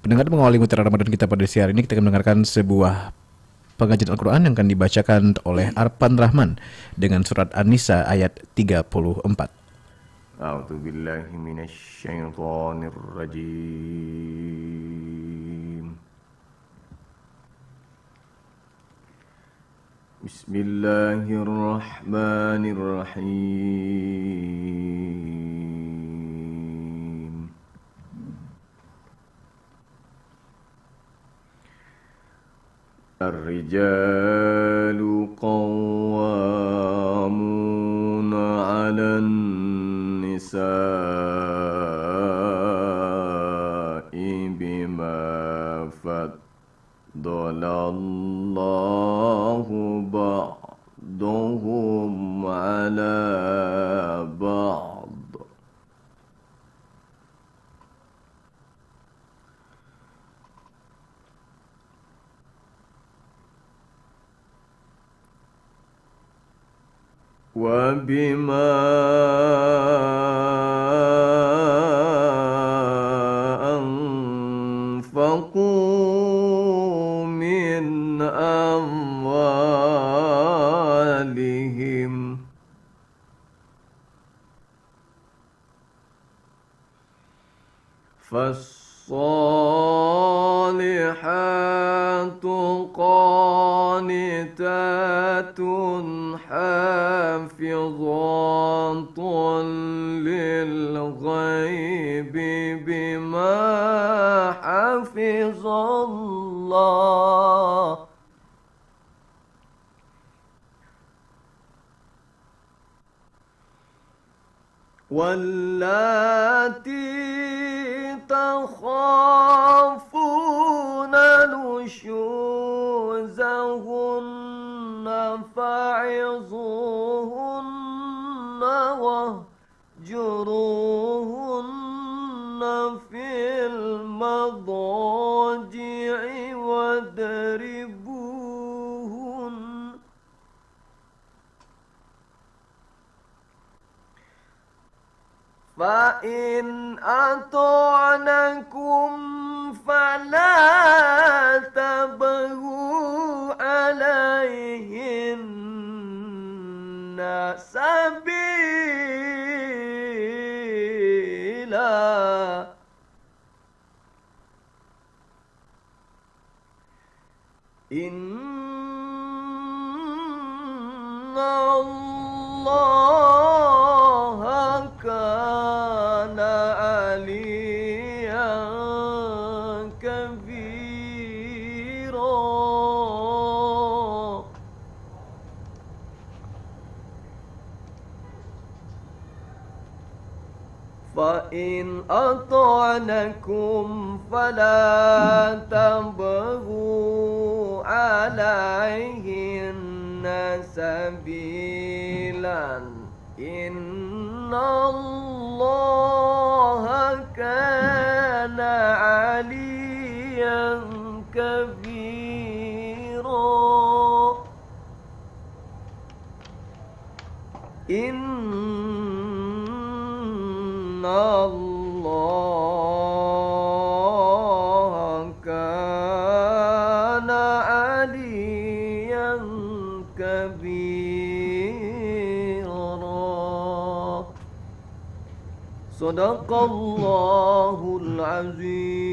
Pendengar, mengawali Mutiara Ramadan kita pada siang hari ini, kita akan mendengarkan sebuah pengajian Al-Quran yang akan dibacakan oleh Arpan Rahman dengan surat An-Nisa ayat 34. A'udzu billahi minasyaitonir rajim. Bismillahirrahmanirrahim. Ar-rijalu qawwamuna 'alan nisa'i bima faddalallahu ba'dahum 'ala ba'd. Wa bima anfaqu min amwalihim فالصالحات قانتات حافظات للغيب بما حفظ الله واللاتي تخافون نشوزهن فعظوهن واهجروهن في المضاجع واضربوهن فإن أطعنكم فلا تبغوا عليهن سبيلا إن الله كان عليا كبيرا فإن أطعنكم فلا تبغوا عليهن سبيلا إن الله كان عليا كبيرا إن الله كان عليا كبيرا صدق الله العظيم.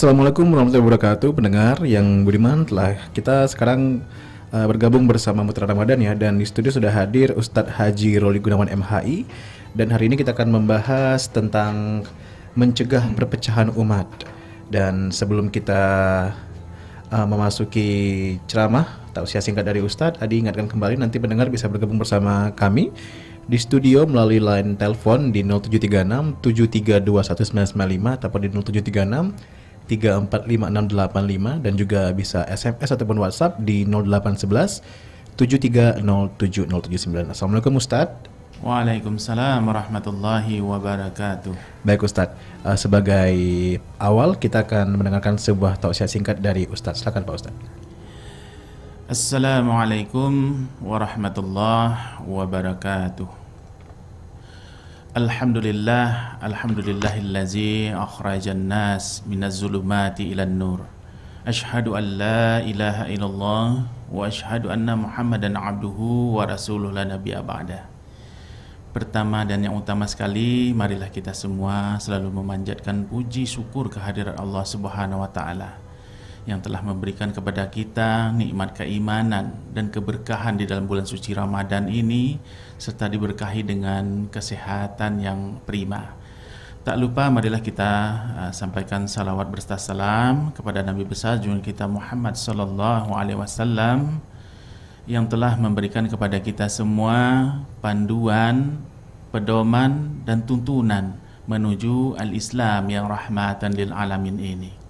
Assalamualaikum warahmatullahi wabarakatuh. Pendengar yang budiman, telah kita sekarang bergabung bersama Mutiara Ramadan ya, dan di studio sudah hadir Ustadz Haji Roli Gunawan MHI, dan hari ini kita akan membahas tentang mencegah perpecahan umat. Dan sebelum kita memasuki ceramah tausiah singkat dari Ustadz, Adi ingatkan kembali nanti pendengar bisa bergabung bersama kami di studio melalui line telepon di 0736 7321 ataupun di 0736 345685 dan juga bisa SMS ataupun WhatsApp di 0811 730709. Assalamualaikum Ustadz. Waalaikumsalam warahmatullahi wabarakatuh. Baik Ustadz, sebagai awal kita akan mendengarkan sebuah tausiah singkat dari Ustadz. Silakan Pak Ustadz. Assalamualaikum warahmatullahi wabarakatuh. Alhamdulillahillazi akhrajan nas minaz zulumati ilan nur. Ashhadu an la ilaha illallah wa ashhadu anna Muhammadan abduhu wa rasuluhu la nabiyya ba'da. Pertama dan yang utama sekali, marilah kita semua selalu memanjatkan puji syukur kehadirat Allah Subhanahu wa taala yang telah memberikan kepada kita nikmat keimanan dan keberkahan di dalam bulan suci Ramadan ini, serta diberkahi dengan kesehatan yang prima. Tak lupa marilah kita sampaikan salawat berserta salam kepada Nabi besar junjungan kita Muhammad sallallahu alaihi wasallam yang telah memberikan kepada kita semua panduan, pedoman dan tuntunan menuju al-Islam yang rahmatan lil alamin ini.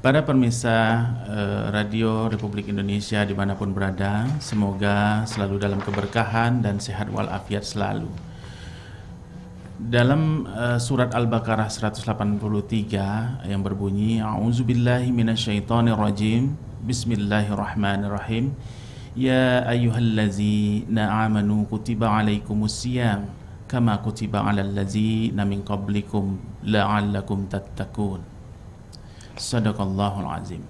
Para pemirsa Radio Republik Indonesia dimanapun berada, semoga selalu dalam keberkahan dan sehat walafiat selalu. Dalam surat Al-Baqarah 183 yang berbunyi, A'udzubillahi minasyaitonirrajim, Bismillahirrahmanirrahim. Ya ayyuhallazina amanu kutiba alaikumusiyam kama kutiba alal ladzina min qablikum la'allakum tattaqun. Sadaqallahul azim.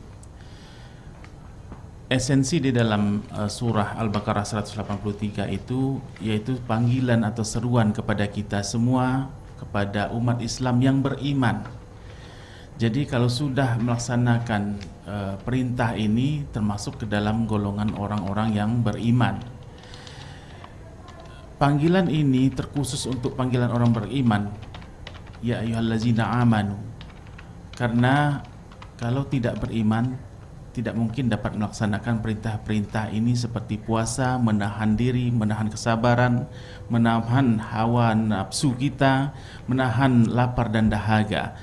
Esensi di dalam surah Al-Baqarah 183 itu yaitu panggilan atau seruan kepada kita semua, kepada umat Islam yang beriman. Jadi kalau sudah melaksanakan perintah ini termasuk ke dalam golongan orang-orang yang beriman. Panggilan ini terkhusus untuk panggilan orang beriman. Ya ayyuhallazina amanu. Karena kalau tidak beriman, tidak mungkin dapat melaksanakan perintah-perintah ini seperti puasa, menahan diri, menahan kesabaran, menahan hawa nafsu kita, menahan lapar dan dahaga.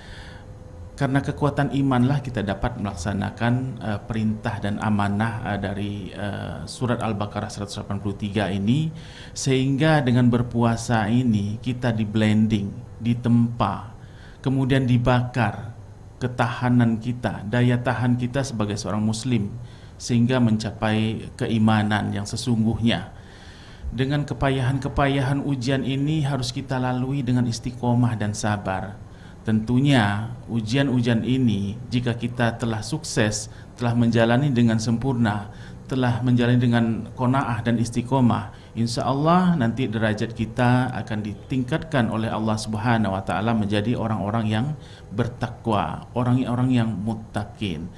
Karena kekuatan imanlah kita dapat melaksanakan perintah dan amanah dari surat Al-Baqarah 183 ini, sehingga dengan berpuasa ini kita di-blending, ditempa, kemudian dibakar ketahanan kita, daya tahan kita sebagai seorang muslim sehingga mencapai keimanan yang sesungguhnya. Dengan kepayahan-kepayahan ujian ini harus kita lalui dengan istiqomah dan sabar. Tentunya ujian-ujian ini jika kita telah sukses, telah menjalani dengan sempurna, telah menjalani dengan qanaah dan istiqomah, insya Allah nanti derajat kita akan ditingkatkan oleh Allah Subhanahu wa taala menjadi orang-orang yang bertakwa, orang-orang yang muttaqin.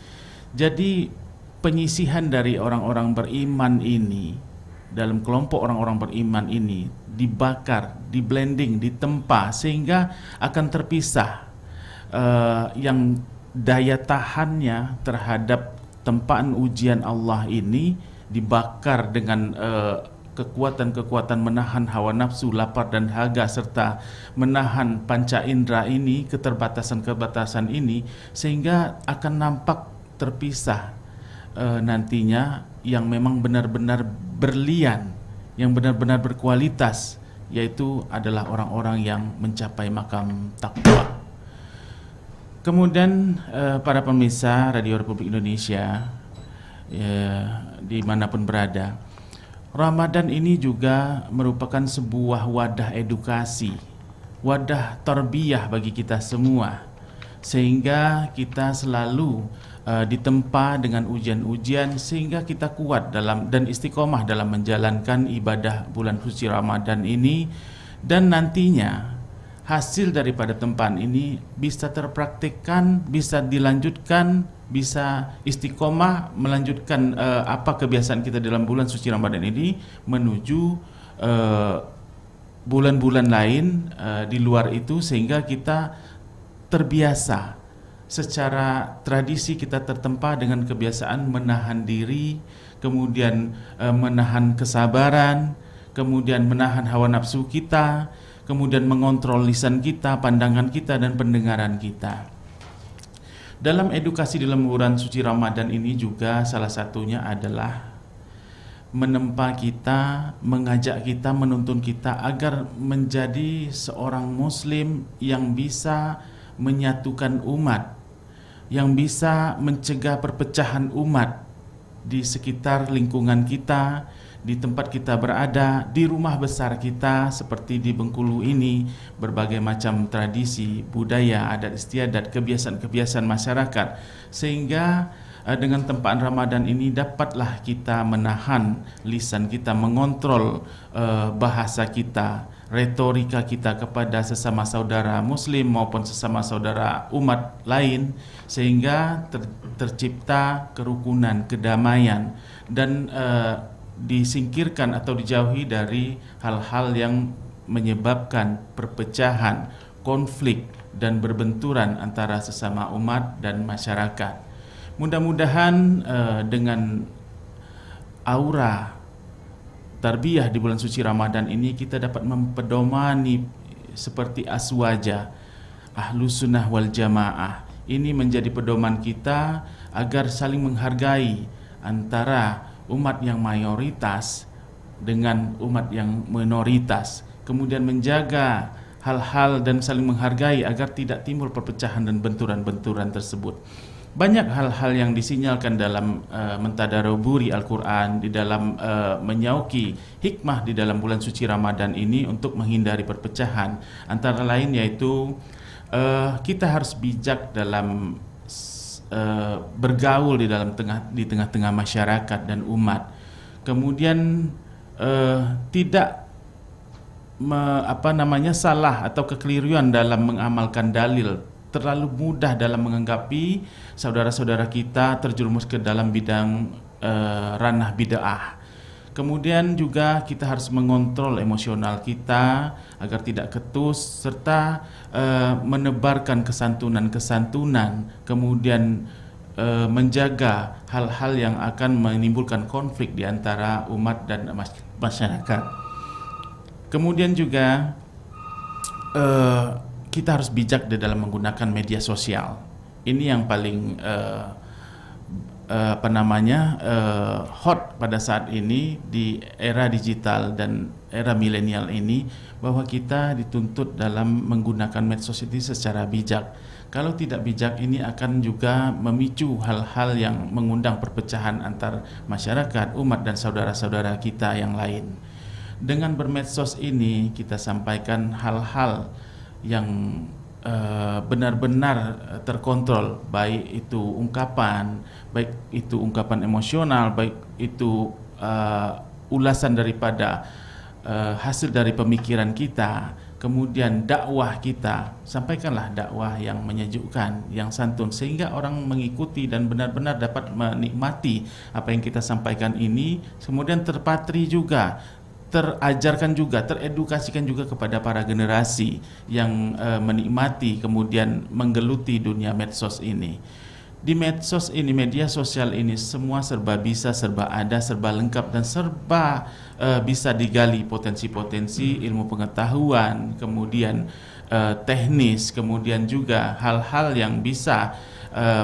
Jadi penyisihan dari orang-orang beriman ini, dalam kelompok orang-orang beriman ini dibakar, di-blending, ditempa sehingga akan terpisah yang daya tahannya terhadap tempaan ujian Allah ini dibakar dengan kekuatan-kekuatan menahan hawa nafsu, lapar dan dahaga, serta menahan panca indera ini, keterbatasan-keterbatasan ini, sehingga akan nampak terpisah nantinya yang memang benar-benar berlian, yang benar-benar berkualitas, yaitu adalah orang-orang yang mencapai makam takwa. Kemudian para pemirsa Radio Republik Indonesia dimanapun berada, Ramadan ini juga merupakan sebuah wadah edukasi, wadah tarbiyah bagi kita semua, sehingga kita selalu ditempa dengan ujian-ujian sehingga kita kuat dalam dan istiqomah dalam menjalankan ibadah bulan suci Ramadan ini, dan nantinya hasil daripada tempaan ini bisa terpraktikkan, bisa dilanjutkan, bisa istiqomah melanjutkan apa kebiasaan kita dalam bulan suci Ramadan ini menuju bulan-bulan lain di luar itu, sehingga kita terbiasa secara tradisi kita tertempa dengan kebiasaan menahan diri, kemudian menahan kesabaran, kemudian menahan hawa nafsu kita, kemudian mengontrol lisan kita, pandangan kita, dan pendengaran kita. Dalam edukasi dalam bulan suci Ramadan ini juga salah satunya adalah menempa kita, mengajak kita, menuntun kita agar menjadi seorang muslim yang bisa menyatukan umat, yang bisa mencegah perpecahan umat di sekitar lingkungan kita, di tempat kita berada, di rumah besar kita seperti di Bengkulu ini, berbagai macam tradisi, budaya, adat istiadat, kebiasaan-kebiasaan masyarakat, sehingga dengan tempaan Ramadan ini dapatlah kita menahan lisan kita, mengontrol bahasa kita, retorika kita kepada sesama saudara muslim maupun sesama saudara umat lain, sehingga tercipta kerukunan, kedamaian, dan disingkirkan atau dijauhi dari hal-hal yang menyebabkan perpecahan, konflik, dan berbenturan antara sesama umat dan masyarakat. Mudah-mudahan dengan aura tarbiyah di bulan suci Ramadan ini kita dapat mempedomani seperti aswaja Ahlus Sunnah wal Jamaah. Ini menjadi pedoman kita agar saling menghargai antara umat yang mayoritas dengan umat yang minoritas, kemudian menjaga hal-hal dan saling menghargai agar tidak timbul perpecahan dan benturan-benturan tersebut. Banyak hal-hal yang disinyalkan dalam mentadabburi Al-Quran, di dalam menyauki hikmah di dalam bulan suci Ramadan ini untuk menghindari perpecahan. Antara lain yaitu kita harus bijak dalam bergaul di tengah-tengah masyarakat dan umat. Kemudian tidak salah atau kekeliruan dalam mengamalkan dalil, terlalu mudah dalam menganggapi saudara-saudara kita terjerumus ke dalam bidang ranah bid'ah. Kemudian juga kita harus mengontrol emosional kita agar tidak ketus, serta menebarkan kesantunan-kesantunan, kemudian menjaga hal-hal yang akan menimbulkan konflik di antara umat dan masyarakat. Kemudian juga kita harus bijak di dalam menggunakan media sosial. Ini yang paling hot pada saat ini di era digital dan era milenial ini, bahwa kita dituntut dalam menggunakan medsos ini secara bijak. Kalau tidak bijak, ini akan juga memicu hal-hal yang mengundang perpecahan antar masyarakat, umat, dan saudara-saudara kita yang lain. Dengan bermedsos ini kita sampaikan hal-hal yang benar-benar terkontrol, baik itu ungkapan emosional, baik itu ulasan daripada hasil dari pemikiran kita, kemudian dakwah kita, sampaikanlah dakwah yang menyejukkan, yang santun, sehingga orang mengikuti dan benar-benar dapat menikmati apa yang kita sampaikan ini, kemudian terpatri juga, terajarkan juga, teredukasikan juga kepada para generasi yang menikmati kemudian menggeluti dunia medsos ini. Di medsos ini, media sosial ini, semua serba bisa, serba ada, serba lengkap, dan serba bisa digali potensi-potensi ilmu pengetahuan, kemudian teknis, kemudian juga hal-hal yang bisa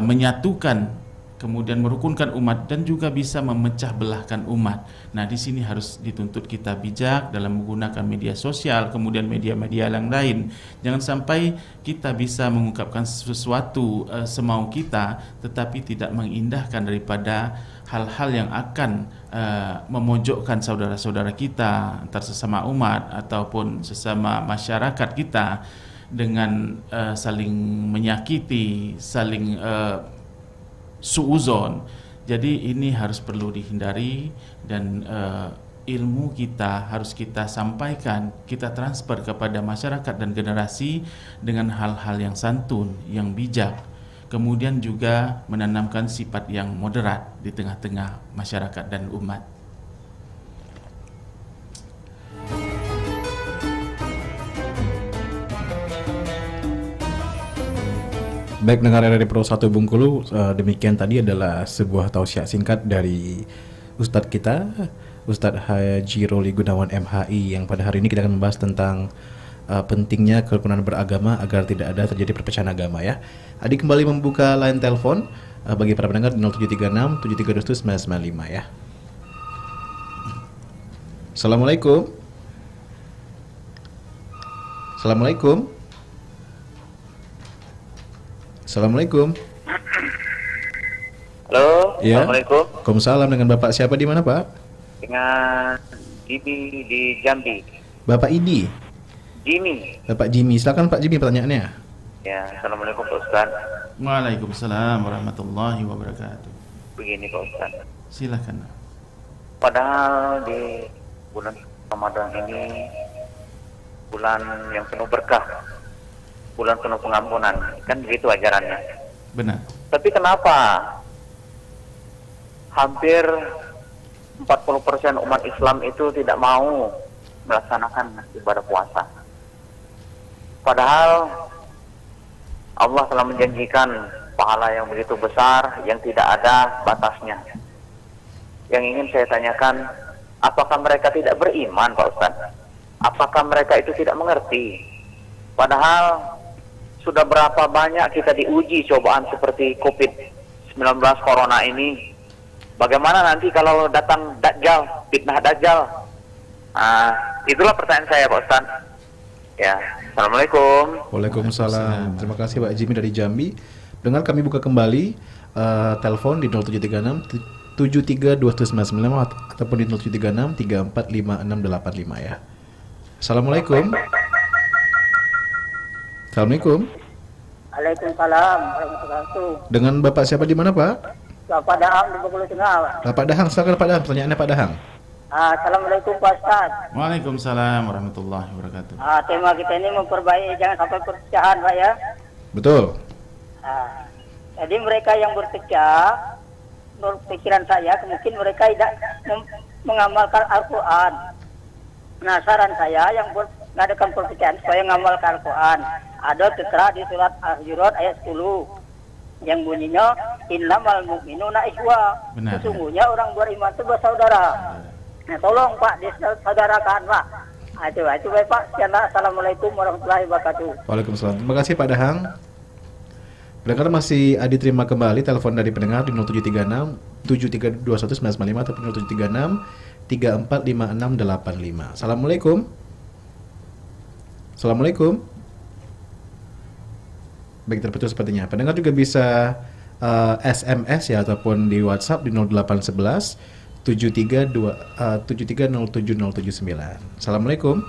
menyatukan, kemudian merukunkan umat, dan juga bisa memecah belahkan umat. Nah, di sini harus dituntut kita bijak dalam menggunakan media sosial, kemudian media-media yang lain. Jangan sampai kita bisa mengungkapkan sesuatu semau kita, tetapi tidak mengindahkan daripada hal-hal yang akan memojokkan saudara-saudara kita, antar sesama umat ataupun sesama masyarakat kita, dengan saling menyakiti, saling suuzon. Jadi ini harus perlu dihindari, dan ilmu kita harus kita sampaikan, kita transfer kepada masyarakat dan generasi dengan hal-hal yang santun, yang bijak, kemudian juga menanamkan sifat yang moderat di tengah-tengah masyarakat dan umat. Baik pendengar dari Pro 1 Bengkulu, demikian tadi adalah sebuah tausiah singkat dari Ustadz kita, Ustadz Haji Roli Gunawan MHI, yang pada hari ini kita akan membahas tentang pentingnya kerukunan beragama agar tidak ada terjadi perpecahan agama ya. Adi kembali membuka line telepon bagi para pendengar di 0736 7322 995 ya. Assalamualaikum. Assalamualaikum. Assalamualaikum. Halo, Ya. Assalamualaikum. Waalaikumsalam, dengan Bapak siapa di mana, Pak? Dengan Jimmy di Jambi. Bapak Idi. Jimmy. Bapak Jimmy, silakan Pak Jimmy pertanyaannya. Ya, Assalamualaikum Pak Ustaz. Waalaikumsalam warahmatullahi wabarakatuh. Begini Pak Ustaz. Silakan. Padahal di bulan Ramadan ini bulan yang penuh berkah, bulan penuh pengampunan, kan begitu ajarannya. Benar. Tapi kenapa hampir 40% umat Islam itu tidak mau melaksanakan ibadah puasa? Padahal Allah telah menjanjikan pahala yang begitu besar yang tidak ada batasnya. Yang ingin saya tanyakan, apakah mereka tidak beriman Pak Ustaz? Apakah mereka itu tidak mengerti? Padahal sudah berapa banyak kita diuji cobaan seperti COVID-19 Corona ini. Bagaimana nanti kalau datang Dajjal, fitnah Dajjal? Itulah pertanyaan saya Pak Ustaz. Ya, Assalamualaikum. Waalaikumsalam. Terima kasih Pak Jimmy dari Jambi. Dengan kami buka kembali telepon di 0736 732199 ataupun di 0736 345685 ya. Assalamualaikum. Assalamualaikum. Waalaikumsalam warahmatullahi wabarakatuh. Dengan Bapak siapa di mana, Pak? Bapak Dahang di Bengkulu Tengah. Pak Dahang, silakan Pak Dahang, pertanyaannya Pak Dahang. Assalamualaikum Pak Ustaz. Waalaikumsalam warahmatullahi wabarakatuh. Tema kita ini memperbaiki jangan sampai perpecahan Pak ya. Betul. Jadi mereka yang berpecah, menurut pikiran saya mungkin mereka tidak mengamalkan Al-Quran. Nah, saran saya yang mengadakan perpecahan supaya mengamalkan Al-Quran. Ada tertera di surat Al-Hujurat ayat 10 yang bunyinya innamal mu'minuna ikhwa. Benar. Sesungguhnya orang beriman itu bersaudara. Nah, tolong Pak disaudarakan Pak. Itu baik Pak. Sekian, Assalamualaikum warahmatullahi wabarakatuh. Waalaikumsalam. Terima kasih Pak Dahang. Pendengar masih diterima kembali telepon dari pendengar di 0736 7321 995 ataupun 0736 345685. Assalamualaikum. Assalamualaikum. Baik, terputus sepertinya. Pendengar juga bisa SMS ya ataupun di WhatsApp di 0811 730709. Assalamualaikum.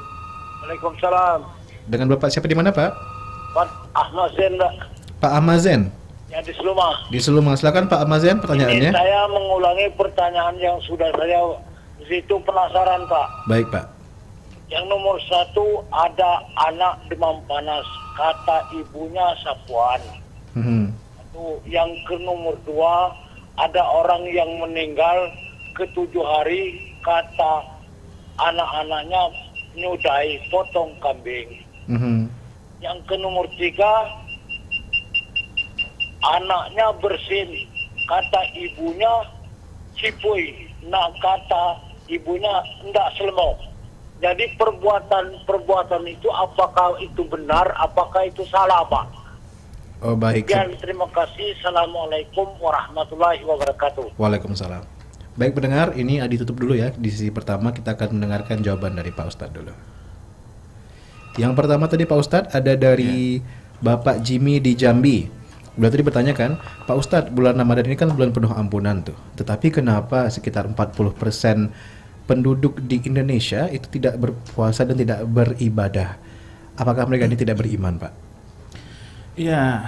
Waalaikumsalam. Dengan Bapak siapa di mana, Pak? Pak Ahmad Zen, Pak Amazen. yang di Seluma. Di Seluma. Silakan Pak Amazen pertanyaannya. Ini saya mengulangi pertanyaan yang sudah saya situ penasaran Pak. Baik, Pak. Yang nomor 1, ada anak demam panas, kata ibunya Sapuan. Yang ke nomor 2, ada orang yang meninggal ke-7 hari, kata anak-anaknya nyudai potong kambing. Yang ke nomor 3, anaknya bersin, kata ibunya cipui, nak kata ibunya ndak selemo. Jadi perbuatan itu apakah itu benar, apakah itu salah Pak? Oh, baik. Dan terima kasih. Assalamualaikum warahmatullahi wabarakatuh. Waalaikumsalam. Baik pendengar, ini ditutup dulu ya. Di sisi pertama kita akan mendengarkan jawaban dari Pak Ustadz dulu. Yang pertama tadi Pak Ustadz ada dari Bapak Jimmy di Jambi. Beliau tadi bertanyakan, Pak Ustadz, bulan Ramadan ini kan bulan penuh ampunan tuh. Tetapi kenapa sekitar 40% penduduk di Indonesia itu tidak berpuasa dan tidak beribadah? Apakah mereka ini tidak beriman, Pak? Ya,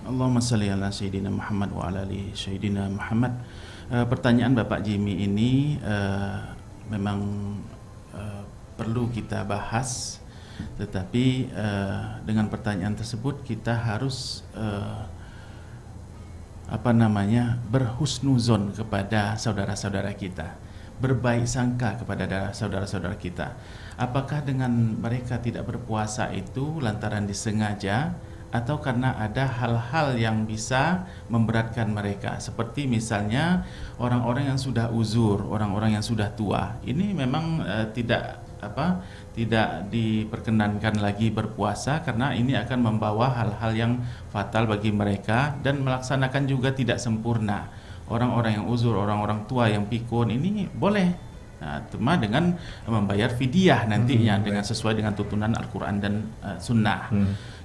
Allahumma salli ala Sayyidina Muhammad wa ala ali Sayyidina Muhammad. Pertanyaan Bapak Jimmy ini memang perlu kita bahas, tetapi dengan pertanyaan tersebut kita harus berhusnuzon kepada saudara-saudara kita, berbaik sangka kepada saudara-saudara kita. Apakah dengan mereka tidak berpuasa itu lantaran disengaja atau karena ada hal-hal yang bisa memberatkan mereka, seperti misalnya orang-orang yang sudah uzur, orang-orang yang sudah tua. Ini memang tidak diperkenankan lagi berpuasa karena ini akan membawa hal-hal yang fatal bagi mereka dan melaksanakan juga tidak sempurna. Orang-orang yang uzur, orang-orang tua yang pikun ini boleh. Nah, cuma dengan membayar fidyah nantinya dengan sesuai dengan tuntunan Al-Quran dan Sunnah.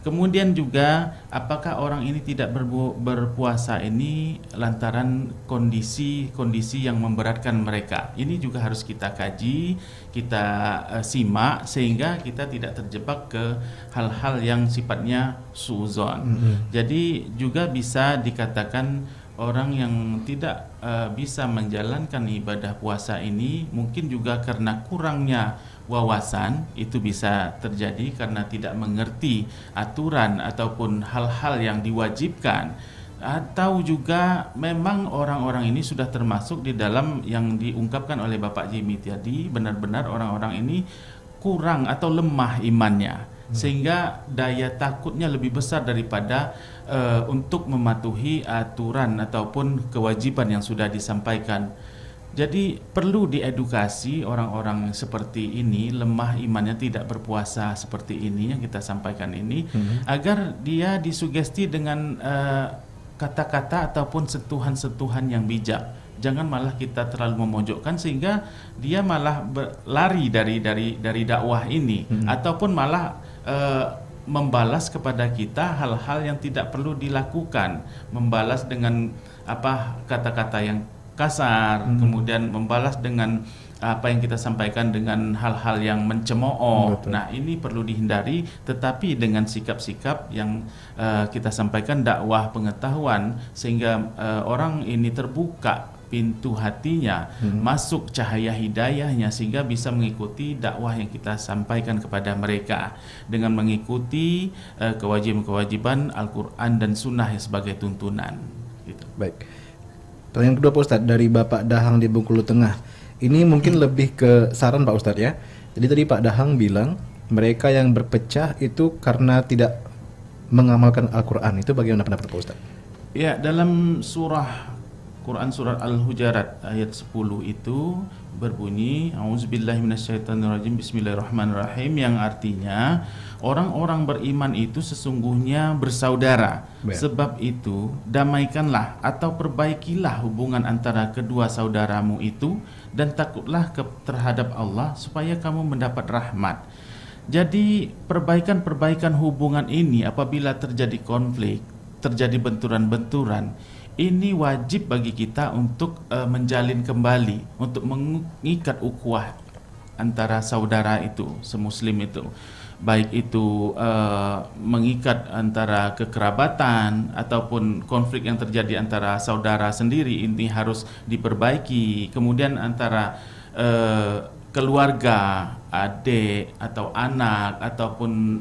Kemudian juga apakah orang ini tidak berpuasa ini lantaran kondisi yang memberatkan mereka. Ini juga harus kita kaji, kita simak sehingga kita tidak terjebak ke hal-hal yang sifatnya suuzon. Jadi juga bisa dikatakan orang yang tidak bisa menjalankan ibadah puasa ini mungkin juga karena kurangnya wawasan, itu bisa terjadi karena tidak mengerti aturan ataupun hal-hal yang diwajibkan, atau juga memang orang-orang ini sudah termasuk di dalam yang diungkapkan oleh Bapak Jimmy tadi, benar-benar orang-orang ini kurang atau lemah imannya, sehingga daya takutnya lebih besar daripada untuk mematuhi aturan ataupun kewajiban yang sudah disampaikan. Jadi perlu diedukasi orang-orang seperti ini, lemah imannya, tidak berpuasa seperti ini yang kita sampaikan ini, agar dia disugesti dengan kata-kata ataupun sentuhan-sentuhan yang bijak. Jangan malah kita terlalu memojokkan sehingga dia malah lari dari dakwah ini, ataupun malah membalas kepada kita hal-hal yang tidak perlu dilakukan, membalas dengan kata-kata yang kasar, kemudian membalas dengan apa yang kita sampaikan dengan hal-hal yang mencemooh. Nah, ini perlu dihindari, tetapi dengan sikap-sikap yang kita sampaikan, dakwah pengetahuan, sehingga orang ini terbuka pintu hatinya, masuk cahaya hidayahnya, sehingga bisa mengikuti dakwah yang kita sampaikan kepada mereka dengan mengikuti kewajiban-kewajiban Al-Quran dan Sunnah sebagai tuntunan. Gitu. Baik. Pertanyaan kedua Pak Ustadz dari Bapak Dahang di Bengkulu Tengah. Ini mungkin lebih ke saran Pak Ustadz ya. Jadi tadi Pak Dahang bilang mereka yang berpecah itu karena tidak mengamalkan Al-Quran. Itu bagaimana pendapat Pak Ustadz? Ya, dalam Quran surat Al-Hujarat ayat 10 itu berbunyi A'udzubillahi minasyaitonirrajim Bismillahirrahmanirrahim, yang artinya orang-orang beriman itu sesungguhnya bersaudara. Sebab itu damaikanlah atau perbaikilah hubungan antara kedua saudaramu itu dan takutlah terhadap Allah supaya kamu mendapat rahmat. Jadi perbaikan hubungan ini apabila terjadi konflik, terjadi benturan-benturan, ini wajib bagi kita untuk menjalin kembali, untuk mengikat ukhuwah antara saudara itu, semuslim itu. Baik itu mengikat antara kekerabatan ataupun konflik yang terjadi antara saudara sendiri, ini harus diperbaiki. Kemudian antara keluarga, adik atau anak ataupun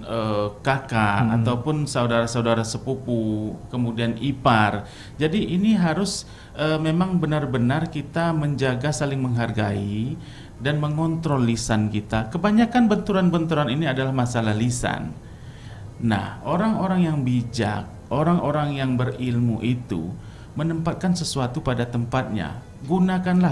kakak ataupun saudara-saudara sepupu, kemudian ipar. Jadi ini harus memang benar-benar kita menjaga saling menghargai dan mengontrol lisan kita. Kebanyakan benturan-benturan ini adalah masalah lisan. Nah, orang-orang yang bijak, orang-orang yang berilmu itu menempatkan sesuatu pada tempatnya.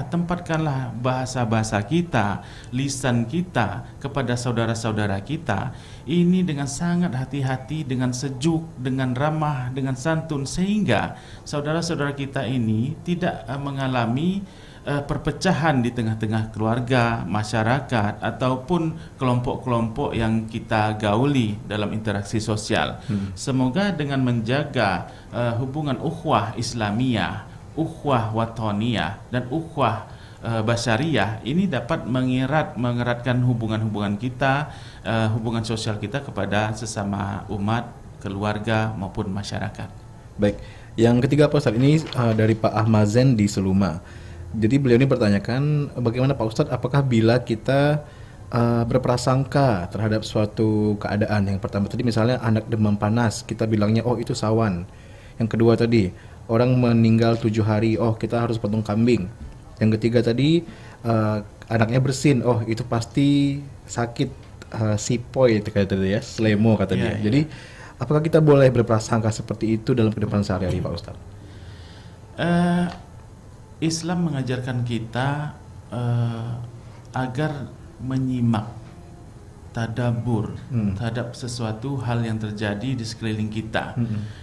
Tempatkanlah bahasa-bahasa kita, lisan kita kepada saudara-saudara kita ini dengan sangat hati-hati, dengan sejuk, dengan ramah, dengan santun, sehingga saudara-saudara kita ini tidak mengalami perpecahan di tengah-tengah keluarga, masyarakat, ataupun kelompok-kelompok yang kita gauli dalam interaksi sosial. Semoga dengan menjaga hubungan ukhuwah Islamiyah, ukhuwah watoniyah, dan ukhuwah basyariyah ini dapat mengeratkan hubungan-hubungan kita, hubungan sosial kita kepada sesama umat, keluarga maupun masyarakat. Baik, yang ketiga Pak Ustadz ini dari Pak Ahmad Zen di Seluma. Jadi beliau ini bertanyakan bagaimana Pak Ustadz, apakah bila kita berprasangka terhadap suatu keadaan, yang pertama tadi misalnya anak demam panas, kita bilangnya oh itu sawan. Yang kedua tadi orang meninggal 7 hari, oh kita harus potong kambing. Yang ketiga tadi anaknya bersin, oh itu pasti sakit sipoi kata tadi ya, slemo kata dia. Jadi Apakah kita boleh berprasangka seperti itu dalam kehidupan sehari-hari, Pak Ustadz? Islam mengajarkan kita agar menyimak, tadabbur terhadap sesuatu hal yang terjadi di sekeliling kita.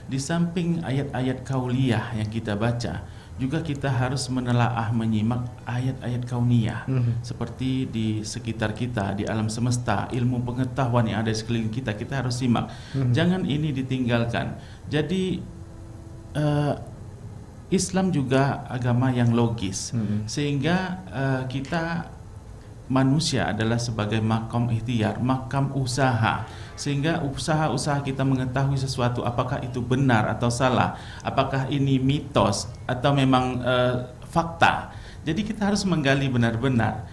Di samping ayat-ayat kauliyah yang kita baca, juga kita harus menelaah, menyimak ayat-ayat kauniyah seperti di sekitar kita, di alam semesta, ilmu pengetahuan yang ada di sekeliling kita, kita harus simak. Jangan ini ditinggalkan. Jadi Islam juga agama yang logis, sehingga kita manusia adalah sebagai makam ikhtiar, makam usaha, sehingga usaha-usaha kita mengetahui sesuatu apakah itu benar atau salah, apakah ini mitos atau memang fakta. Jadi kita harus menggali benar-benar.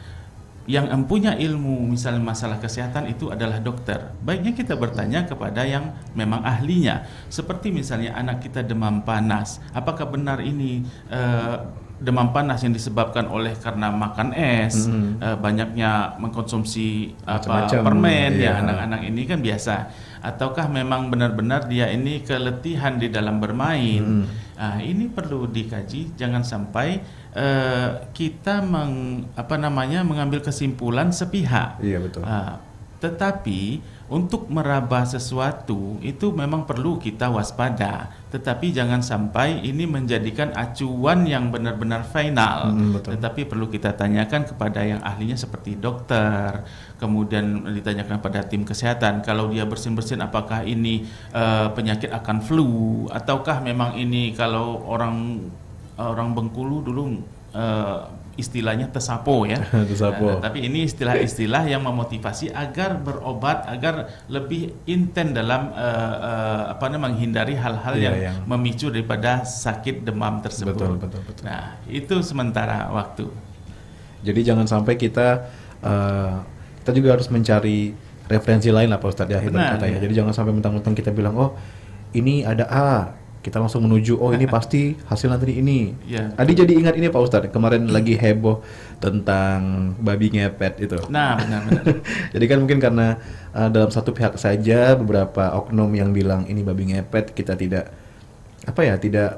Yang mempunyai ilmu misalnya masalah kesehatan itu adalah dokter. Baiknya kita bertanya kepada yang memang ahlinya. Seperti misalnya anak kita demam panas, apakah benar ini demam panas yang disebabkan oleh karena makan es, banyaknya mengkonsumsi permen, ya anak-anak ini kan biasa, ataukah memang benar-benar dia ini keletihan di dalam bermain. Ini perlu dikaji, jangan sampai kita mengambil kesimpulan sepihak. Iya, betul. Tetapi untuk meraba sesuatu itu memang perlu kita waspada, tetapi jangan sampai ini menjadikan acuan yang benar-benar final. Tetapi perlu kita tanyakan kepada yang ahlinya seperti dokter, kemudian ditanyakan pada tim kesehatan, kalau dia bersin-bersin apakah ini penyakit akan flu, ataukah memang ini kalau orang Bengkulu dulu istilahnya tesapo ya. Tesapo. Tapi ini istilah-istilah yang memotivasi agar berobat, agar lebih intens dalam menghindari hal-hal yang memicu daripada sakit demam tersebut. Betul. Nah, itu sementara waktu. Jadi jangan sampai kita juga harus mencari referensi lain lah, Pak Ustadz, ya, hebat katanya. Jadi jangan sampai mentang-mentang kita bilang, oh ini ada A, kita langsung menuju, oh ini pasti hasil nanti ini. Adi jadi ingat ini, Pak Ustadz, kemarin lagi heboh tentang babi ngepet itu. Nah, benar. Jadi kan mungkin karena dalam satu pihak saja beberapa oknum yang bilang ini babi ngepet, kita tidak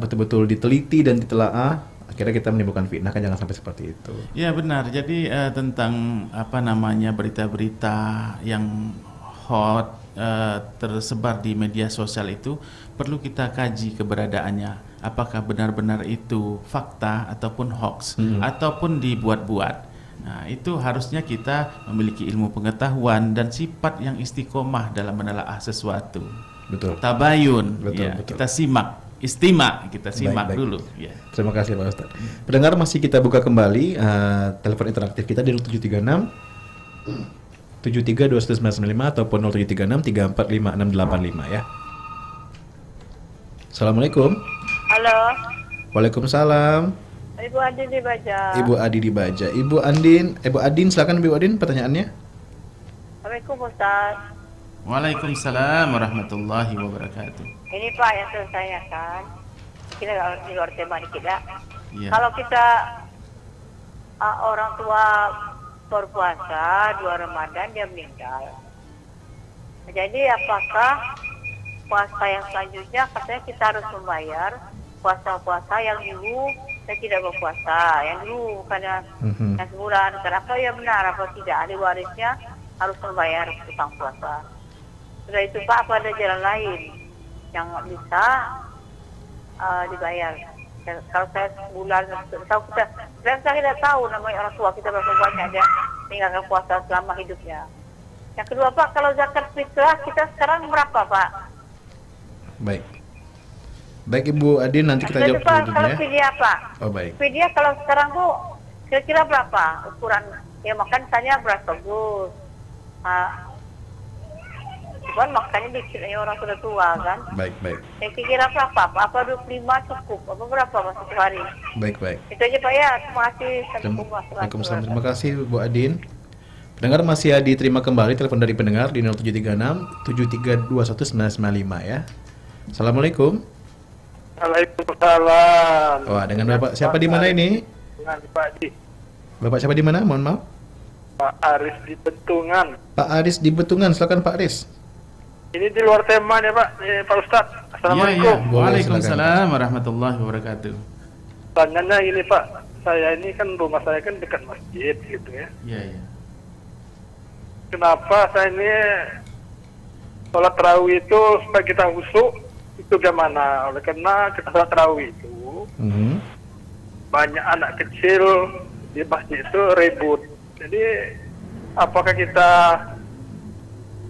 betul-betul diteliti dan ditelaah, akhirnya kita menimbulkan fitnah, kan jangan sampai seperti itu. Ya benar. Jadi tentang berita-berita yang hot tersebar di media sosial itu perlu kita kaji keberadaannya, apakah benar-benar itu fakta ataupun hoax ataupun dibuat-buat. Nah, itu harusnya kita memiliki ilmu pengetahuan dan sifat yang istiqomah dalam menelaah sesuatu. Betul. Tabayun, betul. Kita simak, kita simak baik. dulu. Ya. Terima kasih, Pak Ustadz. Pendengar, masih kita buka kembali telepon interaktif kita di 0736 732995 ataupun 0736 345685 ya. Assalamualaikum. Halo. Waalaikumsalam. Ibu Adin di Baja. Ibu Adi di Baja. Ibu Adin, silakan Ibu Adin pertanyaannya. Assalamualaikum Ustaz. Waalaikumsalam warahmatullahi wabarakatuh. Ini Pak yang saya tanyakan. Kita di luar tema dikit ya. Ya. Kalau kita orang tua berpuasa 2 Ramadan dia meninggal. Jadi apakah puasa yang selanjutnya katanya kita harus membayar puasa-puasa yang dulu saya tidak berpuasa, yang dulu karena yang sebulan. Kenapa ya benar apa tidak ahli warisnya harus membayar utang puasa? Sudah itu Pak, apa ada jalan lain yang bisa dibayar? Kalau saya sebulan, saya tidak tahu namanya orang tua kita berapa banyak dia meninggalkan puasa selama hidupnya. Yang kedua Pak, kalau zakat fitrah kita sekarang berapa Pak? Baik Ibu Adin, nanti kita jawab dulu kalau ya. fidyah Pak. Oh baik. Fidyah kalau sekarang tuh kira-kira berapa ukuran? Ya makan misalnya beras bagus. Cuman makannya dikit orang sudah tua kan. Baik. Kira-kira berapa? Apa 25 cukup? Apa berapa satu hari? Baik. Itu aja Pak ya. Terima kasih. Waalaikumsalam. Terima kasih Bu Adin. Pendengar masih diterima kembali telepon dari pendengar di 0736 7321 995 ya. Assalamualaikum. Waalaikumsalam. Wah, dengan Bapak siapa di mana ini? Dengan Pak Di. Bapak siapa di mana? Mohon maaf. Pak Aris di Betungan. Pak Aris di Betungan, silakan Pak Aris. Ini di luar tema nih Pak, Pak Ustadz. Assalamualaikum. Ya. Waalaikumsalam warahmatullahi wabarakatuh. Tanyanya ini Pak, saya ini kan rumah saya kan dekat masjid gitu ya. Iya. Kenapa saya ini sholat tarawih itu supaya kita khusyuk itu gimana? Oleh karena kita sholat tarawih itu banyak anak kecil di masjid itu ribut. Jadi apakah kita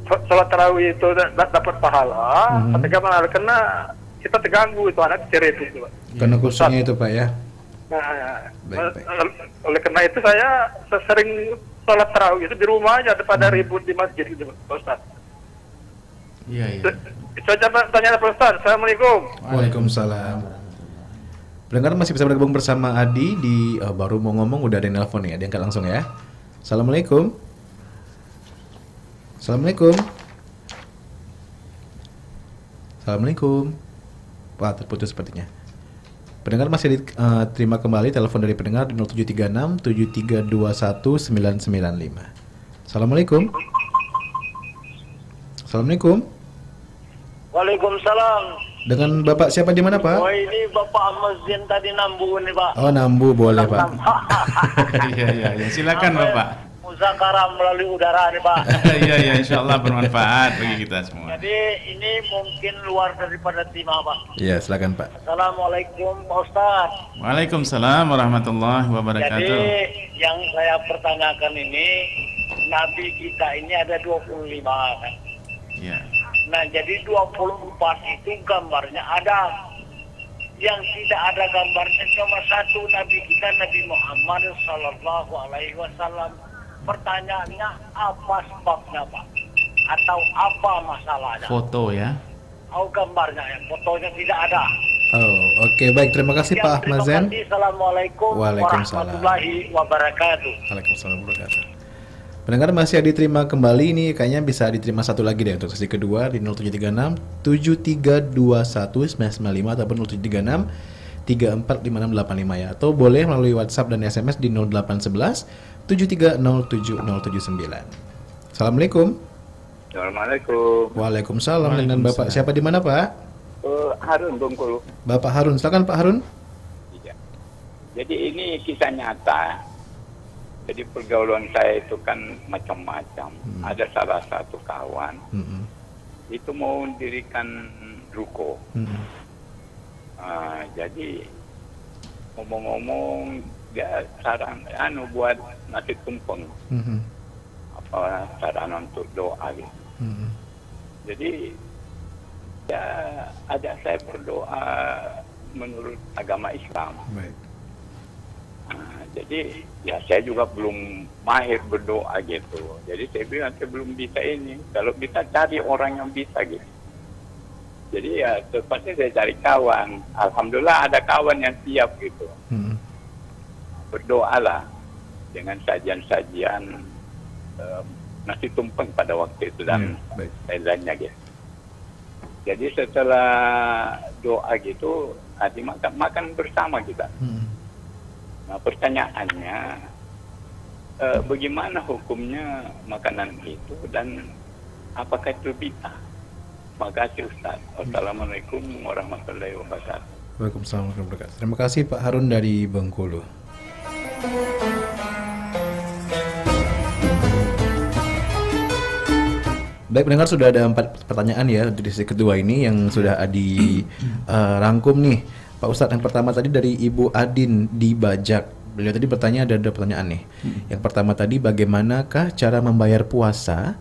sholat tarawih itu dapat pahala atau gimana? Karena kita terganggu itu anak kecil itu Pak. Karena khususnya itu Pak ya. Nah, Baik. oleh karena itu saya sering sholat tarawih itu di rumah aja daripada ribut di masjid gitu Pak Ustaz. Iya. Saya coba tanya Pak Ustaz. Assalamualaikum. Waalaikumsalam. Pendengar masih bisa bergabung bersama Adi di baru mau ngomong udah ada yang nelpon ya, diangkat langsung ya. Assalamualaikum. Assalamualaikum. Assalamualaikum. Wah, terputus sepertinya. Pendengar masih diterima kembali telepon dari pendengar di 0736 7321 995. Assalamualaikum. Assalamualaikum. Waalaikumsalam. Dengan Bapak siapa di mana, Pak? Oh, ini Bapak Ahmad Zain tadi Nambu nih Pak. Oh, Nambu boleh, Pak. Iya. Silakan Bapak. Muzakarah melalui udara nih Pak. Iya, insyaallah bermanfaat bagi kita semua. Jadi ini mungkin luar daripada tema Pak. Iya, silakan Pak. Assalamualaikum Pak Ustaz. Waalaikumsalam warahmatullahi wabarakatuh. Jadi yang saya pertanyakan ini, Nabi kita ini ada 25 kan. Iya. Nah jadi 24 itu gambarnya ada. Yang tidak ada gambarnya cuma satu, Nabi kita Nabi Muhammad Sallallahu Alaihi Wasallam. Pertanyaannya apa sebabnya Pak? Atau apa masalahnya? Foto ya. Oh gambarnya ya, fotonya tidak ada. Oh, oke, baik. Terima kasih Ya, Pak Ahmad Zain. terima kasih. Assalamualaikum Waalaikumsalam. warahmatullahi wabarakatuh. Waalaikumsalam warahmatullahi wabarakatuh. Pendengar masih diterima kembali, ini kayaknya bisa diterima satu lagi deh untuk sesi kedua di 0736 7321 995 ataupun 0736 345685 ya, atau boleh melalui WhatsApp dan SMS di 0811 730709. Assalamualaikum. Assalamualaikum. Waalaikumsalam. Dengan Bapak siapa di mana, Pak? Harun Bengkulu. Bapak Harun, silakan Pak Harun. Iya. Jadi ini kisah nyata. Jadi pergaulan saya itu kan macam-macam. Ada salah satu kawan itu mau mendirikan ruko. Jadi ngomong-ngomong dia saran buat nasi tumpeng. Apa saran untuk doa gitu. Jadi ya ada saya berdoa menurut agama Islam. Baik. Jadi ya saya juga belum mahir berdoa gitu. Jadi saya bilang saya belum bisa ini. Kalau bisa cari orang yang bisa gitu. Jadi ya terpaksa saya cari kawan. Alhamdulillah ada kawan yang siap gitu. Berdoalah dengan sajian-sajian nasi tumpeng pada waktu itu dan lainnya gitu. Jadi setelah doa gitu, makan bersama kita. Nah, pertanyaannya, bagaimana hukumnya makanan itu dan apakah itu bid'ah? Terima kasih Ustaz. Wassalamualaikum warahmatullahi wabarakatuh. Waalaikumsalam warahmatullahi wabarakatuh. Terima kasih Pak Harun dari Bengkulu. Baik pendengar, sudah ada 4 pertanyaan ya untuk sesi kedua ini yang sudah Adi rangkum nih. Pak Ustadz, yang pertama tadi dari Ibu Adin di Bajak. Beliau tadi bertanya, ada pertanyaan nih. Yang pertama tadi, bagaimanakah cara membayar puasa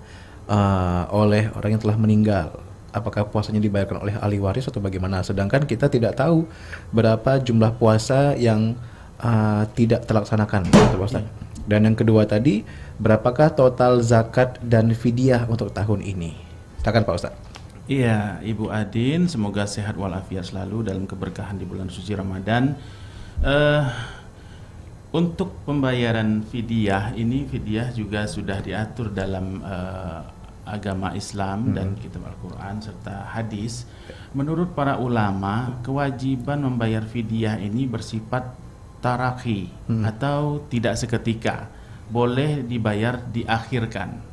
oleh orang yang telah meninggal? Apakah puasanya dibayarkan oleh ahli waris atau bagaimana? Sedangkan kita tidak tahu berapa jumlah puasa yang tidak terlaksanakan, Pak Ustadz. Dan yang kedua tadi, berapakah total zakat dan fidyah untuk tahun ini? Silakan Pak Ustadz. Iya, Ibu Adin, semoga sehat walafiat selalu dalam keberkahan di bulan suci Ramadan. Untuk pembayaran fidyah ini, fidyah juga sudah diatur dalam agama Islam dan kitab Al-Quran serta hadis. Menurut para ulama, kewajiban membayar fidyah ini bersifat tarakhi atau tidak seketika, boleh dibayar diakhirkan.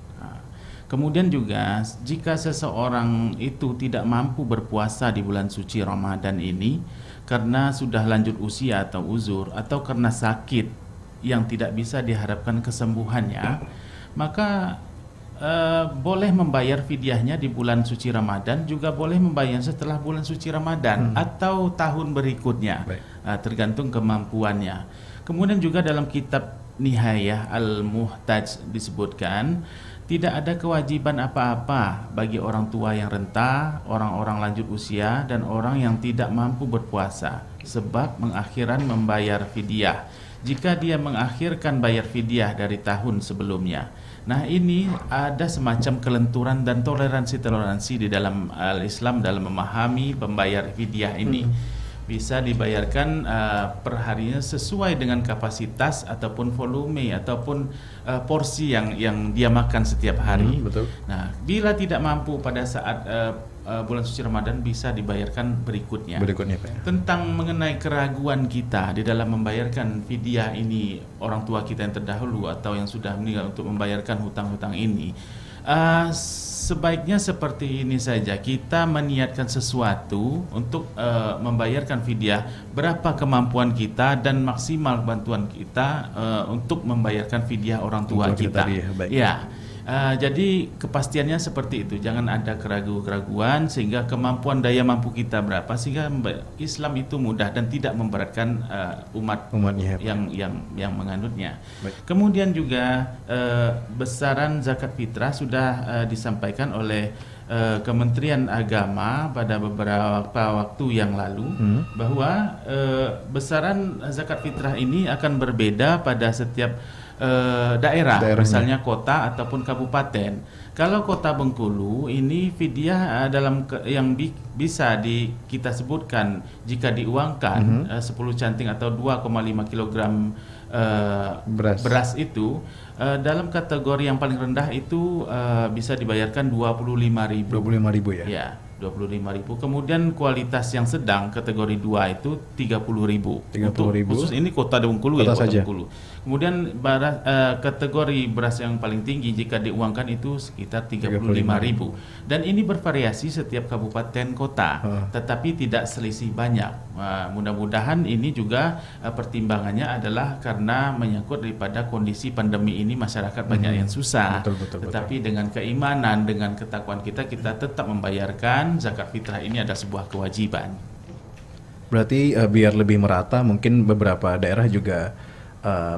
Kemudian juga jika seseorang itu tidak mampu berpuasa di bulan suci Ramadan ini karena sudah lanjut usia atau uzur atau karena sakit yang tidak bisa diharapkan kesembuhannya, maka boleh membayar fidyahnya di bulan suci Ramadan, juga boleh membayar setelah bulan suci Ramadan atau tahun berikutnya, tergantung kemampuannya. Kemudian juga dalam kitab Nihayah Al-Muhtaj disebutkan tidak ada kewajiban apa-apa bagi orang tua yang renta, orang-orang lanjut usia, dan orang yang tidak mampu berpuasa, sebab mengakhiran membayar fidyah jika dia mengakhirkan bayar fidyah dari tahun sebelumnya. Nah, ini ada semacam kelenturan dan toleransi di dalam Islam dalam memahami pembayar fidyah ini. Bisa dibayarkan per harinya sesuai dengan kapasitas ataupun volume ataupun porsi yang dia makan setiap hari. Betul. Nah, bila tidak mampu pada saat bulan suci Ramadan, bisa dibayarkan berikutnya. Pak. Tentang mengenai keraguan kita di dalam membayarkan fidyah ini, orang tua kita yang terdahulu atau yang sudah meninggal untuk membayarkan hutang-hutang ini, sebaiknya seperti ini saja, kita meniatkan sesuatu untuk membayarkan fidyah, berapa kemampuan kita dan maksimal bantuan kita untuk membayarkan fidyah orang tua kita. Jadi kepastiannya seperti itu, jangan ada keraguan sehingga kemampuan daya mampu kita berapa, sehingga Islam itu mudah dan tidak memberatkan umatnya yang menganutnya. Kemudian juga besaran zakat fitrah sudah disampaikan oleh Kementerian Agama pada beberapa waktu yang lalu, bahwa besaran zakat fitrah ini akan berbeda pada setiap daerah, misalnya kota ataupun kabupaten. Kalau kota Bengkulu ini fidyah yang bisa kita sebutkan jika diuangkan 10 canting atau 2,5 kilogram beras itu, dalam kategori yang paling rendah itu bisa dibayarkan 25.000. 25.000 ya? Ya, 25.000. Kemudian kualitas yang sedang kategori 2 itu 30.000. 30.000. Khusus ini kota Bengkulu, kota Kota saja. Bengkulu. Kemudian kategori beras yang paling tinggi jika diuangkan itu sekitar 35.000. Dan ini bervariasi setiap kabupaten kota, tetapi tidak selisih banyak. Mudah-mudahan ini juga pertimbangannya adalah karena menyangkut daripada kondisi pandemi ini, masyarakat banyak yang susah. Tetapi dengan keimanan, dengan ketakwaan kita tetap membayarkan zakat fitrah ini adalah sebuah kewajiban. Berarti biar lebih merata, mungkin beberapa daerah juga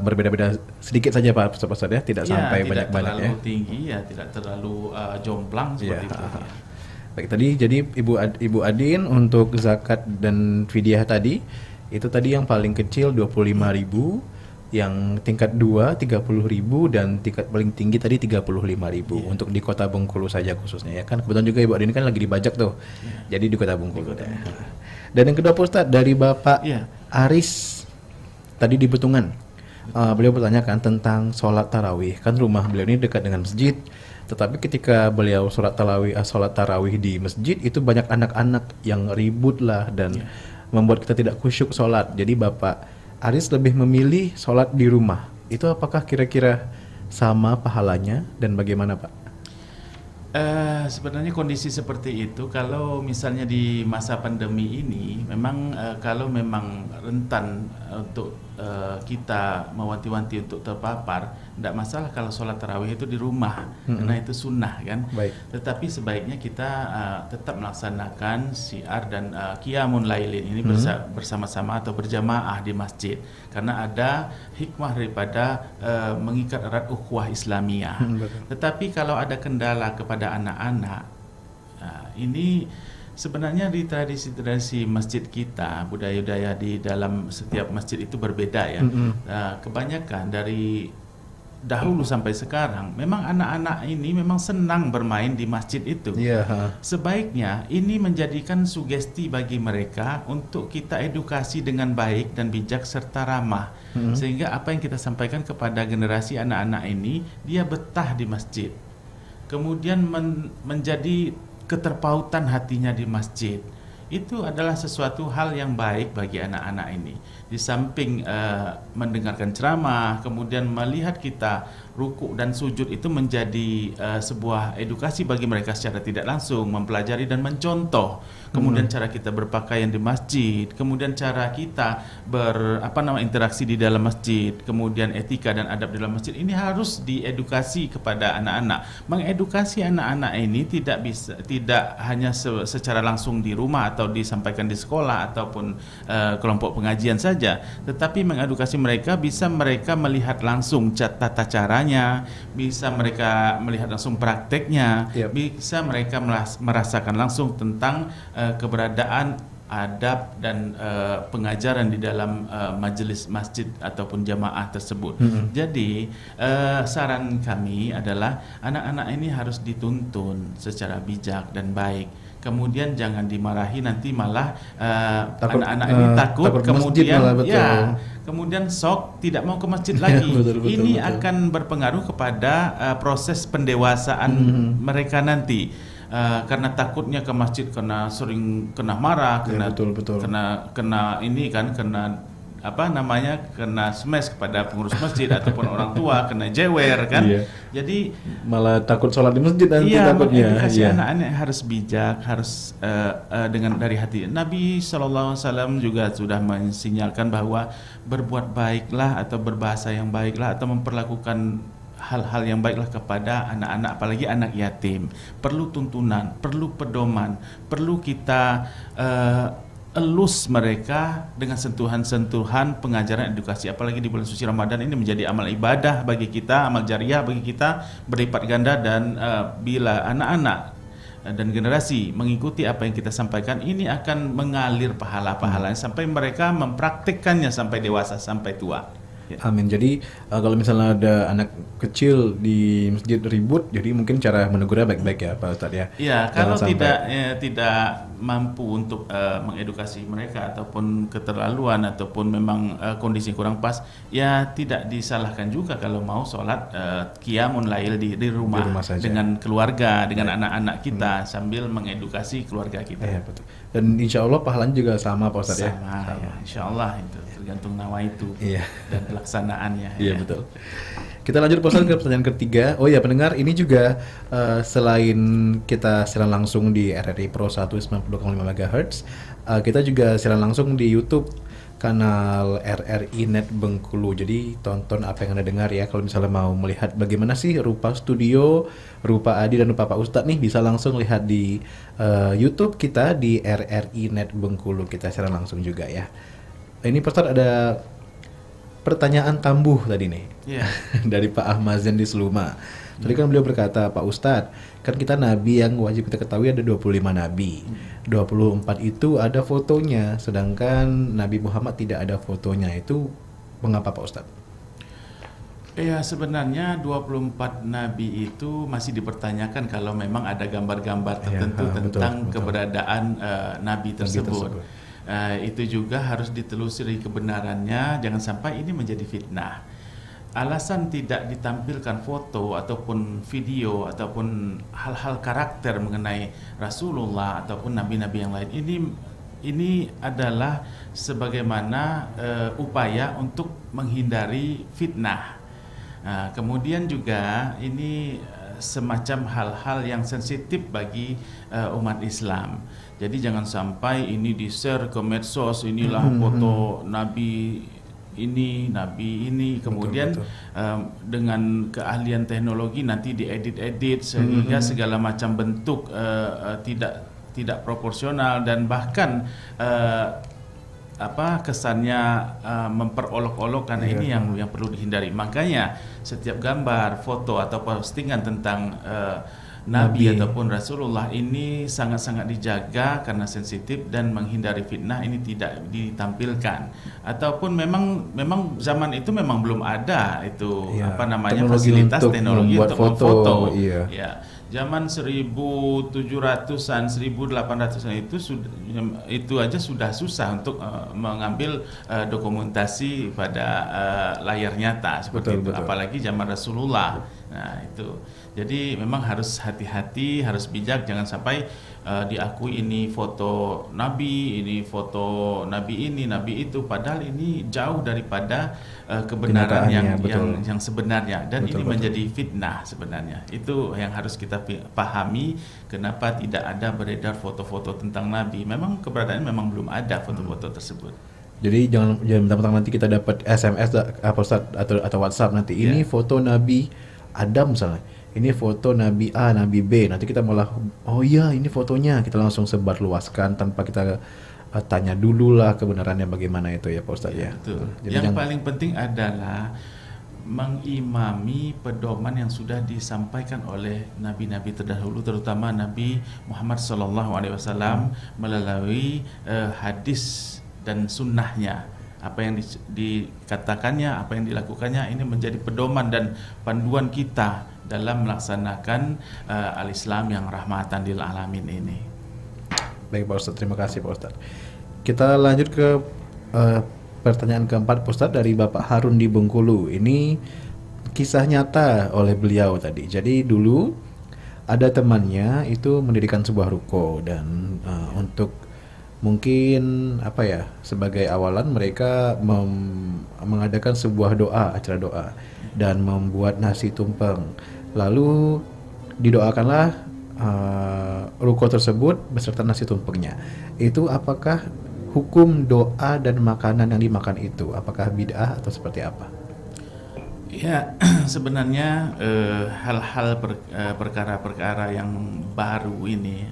berbeda-beda sedikit saja Pak Ustadz ya, tidak sampai banyak-banyak ya. Tidak terlalu tinggi ya, tidak terlalu jomplang seperti itu. Baik, tadi jadi Ibu Adin untuk zakat dan fidyah tadi, itu tadi yang paling kecil 25.000, yang tingkat 2 30.000, dan tingkat paling tinggi tadi 35.000 untuk di Kota Bengkulu saja khususnya ya kan. Kebetulan juga Ibu Adin kan lagi dibajak tuh. Jadi di Kota Bengkulu. Dan yang kedua Pak Ustadz, dari Bapak Aris tadi di Betungan. Beliau bertanyakan tentang sholat tarawih. Kan rumah beliau ini dekat dengan masjid, tetapi ketika beliau sholat tarawih di masjid itu banyak anak-anak yang ribut lah dan membuat kita tidak khusyuk sholat. Jadi Bapak Aris lebih memilih sholat di rumah. Itu apakah kira-kira sama pahalanya dan bagaimana Pak? Sebenarnya kondisi seperti itu kalau misalnya di masa pandemi ini memang kalau memang rentan untuk kita mewanti-wanti untuk terpapar, tidak masalah kalau sholat tarawih itu di rumah, karena itu sunnah kan. Tetapi sebaiknya kita tetap melaksanakan syiar dan qiyamun lailin ini bersama-sama atau berjamaah di masjid, karena ada hikmah daripada mengikat erat ukhuwah Islamiyah. Tetapi kalau ada kendala kepada anak-anak, ini sebenarnya di tradisi-tradisi masjid kita, budaya-budaya di dalam setiap masjid itu berbeda ya. Kebanyakan dari dahulu sampai sekarang, memang anak-anak ini memang senang bermain di masjid itu. Sebaiknya ini menjadikan sugesti bagi mereka untuk kita edukasi dengan baik dan bijak serta ramah, sehingga apa yang kita sampaikan kepada generasi anak-anak ini, dia betah di masjid. Kemudian menjadi keterpautan hatinya di masjid. itu adalah sesuatu hal yang baik bagi anak-anak ini. Di samping mendengarkan ceramah, kemudian melihat kita rukuk dan sujud itu menjadi sebuah edukasi bagi mereka secara tidak langsung, mempelajari dan mencontoh. Kemudian cara kita berpakaian di masjid, kemudian cara kita interaksi di dalam masjid, kemudian etika dan adab di dalam masjid, ini harus diedukasi kepada anak-anak. Mengedukasi anak-anak ini tidak hanya secara langsung di rumah atau disampaikan di sekolah ataupun kelompok pengajian saja, tetapi mengedukasi mereka bisa mereka melihat langsung tata caranya, bisa mereka melihat langsung prakteknya, bisa mereka merasakan langsung tentang keberadaan adab dan pengajaran di dalam majelis masjid ataupun jamaah tersebut. Jadi saran kami adalah anak-anak ini harus dituntun secara bijak dan baik. Kemudian jangan dimarahi, nanti malah anak-anak ini takut kemudian kemudian sok tidak mau ke masjid lagi. Ini akan berpengaruh kepada proses pendewasaan mereka nanti. Karena takutnya ke masjid karena sering kena marah, kena ini kan, kena kena smash kepada pengurus masjid ataupun orang tua, kena jewer kan. Jadi malah takut sholat di masjid nanti takutnya. Anak-anak harus bijak, harus dengan dari hati. Nabi SAW juga sudah mensinyalkan bahwa berbuat baiklah atau berbahasa yang baiklah atau memperlakukan hal-hal yang baiklah kepada anak-anak, apalagi anak yatim. Perlu tuntunan, perlu pedoman, perlu kita elus mereka dengan sentuhan-sentuhan pengajaran edukasi. Apalagi di bulan suci Ramadan ini menjadi amal ibadah bagi kita, amal jariah bagi kita berlipat ganda. Dan bila anak-anak dan generasi mengikuti apa yang kita sampaikan, ini akan mengalir pahala-pahalanya sampai mereka mempraktikkannya sampai dewasa, sampai tua. Amin. Jadi kalau misalnya ada anak kecil di masjid ribut, jadi mungkin cara menegurnya baik-baik ya Pak Ustadz ya. Iya, kalau tidak mampu untuk mengedukasi mereka ataupun keterlaluan ataupun memang kondisi kurang pas, ya tidak disalahkan juga kalau mau sholat qiyamun lail di rumah dengan keluarga, dengan anak-anak kita sambil mengedukasi keluarga kita. Iya, betul. Dan insya Allah pahalanya juga sama Pak Ustadz ya. Sama. Ya, insya Allah itu tergantung nawaitu dan pelaksanaannya. Iya, betul. Kita lanjut Pak Ustadz ke pertanyaan ketiga. Oh ya pendengar, ini juga selain kita siaran langsung di RRI Pro 192,5 MHz, kita juga siaran langsung di YouTube kanal RRI Net Bengkulu. Jadi tonton apa yang Anda dengar ya. Kalau misalnya mau melihat bagaimana sih rupa studio, rupa Adi dan rupa Pak Ustadz nih, bisa langsung lihat di YouTube kita di RRI Net Bengkulu. Kita siaran langsung juga ya. Ini Pak Ustadz ada pertanyaan tambuh tadi nih dari Pak Ahmad Zen di Seluma. Tadi kan beliau berkata, Pak Ustadz, kan kita nabi yang wajib kita ketahui ada 25 nabi. 24 itu ada fotonya, sedangkan Nabi Muhammad tidak ada fotonya. Itu mengapa Pak Ustadz? Ya sebenarnya 24 nabi itu masih dipertanyakan kalau memang ada gambar-gambar tertentu tentang keberadaan nabi tersebut. Itu juga harus ditelusuri kebenarannya, jangan sampai ini menjadi fitnah. Alasan tidak ditampilkan foto ataupun video ataupun hal-hal karakter mengenai Rasulullah ataupun nabi-nabi yang lain, ini adalah sebagaimana upaya untuk menghindari fitnah. Kemudian juga ini semacam hal-hal yang sensitif bagi umat Islam. Jadi jangan sampai ini di-share ke medsos, inilah foto nabi ini, kemudian dengan keahlian teknologi nanti diedit-edit sehingga segala macam bentuk tidak proporsional dan bahkan kesannya memperolok-olok, karena ini yang perlu dihindari. Makanya setiap gambar, foto atau postingan tentang Nabi ataupun Rasulullah ini sangat-sangat dijaga karena sensitif dan menghindari fitnah, ini tidak ditampilkan. Ataupun memang zaman itu memang belum ada itu fasilitas teknologi untuk memfoto. Ya. Zaman 1700-an, 1800-an itu aja sudah susah untuk mengambil dokumentasi pada layar nyata seperti itu. Apalagi zaman Rasulullah. Nah itu, jadi memang harus hati-hati, harus bijak, jangan sampai diakui ini foto Nabi, ini foto Nabi ini, Nabi itu, padahal ini jauh daripada kebenaran yang sebenarnya, dan ini menjadi fitnah sebenarnya. Itu yang harus kita pahami, kenapa tidak ada beredar foto-foto tentang Nabi. Memang keberadaan memang belum ada foto-foto tersebut. Jadi jangan mentang-mentang nanti kita dapat SMS atau WhatsApp nanti ini foto Nabi Adam misalnya, ini foto Nabi A, Nabi B, nanti kita malah oh iya ini fotonya, kita langsung sebar luaskan tanpa kita tanya dulu lah kebenarannya bagaimana itu ya Pak Ustadz ya. Betul. Yang paling penting adalah mengimami pedoman yang sudah disampaikan oleh nabi-nabi terdahulu, terutama Nabi Muhammad SAW melalui hadis dan sunnahnya. Apa yang dikatakannya, apa yang dilakukannya, ini menjadi pedoman dan panduan kita dalam melaksanakan al-Islam yang rahmatan lil alamin ini. Baik Pak Ustadz, terima kasih Pak Ustadz. Kita lanjut ke pertanyaan keempat Pak Ustadz dari Bapak Harun di Bengkulu. Ini kisah nyata oleh beliau tadi. Jadi dulu ada temannya itu mendirikan sebuah ruko, dan untuk mungkin sebagai awalan mereka mengadakan sebuah acara doa dan membuat nasi tumpeng. Lalu didoakanlah ruko tersebut beserta nasi tumpengnya. Itu apakah hukum doa dan makanan yang dimakan itu apakah bid'ah atau seperti apa? Ya, sebenarnya hal-hal perkara-perkara yang baru ini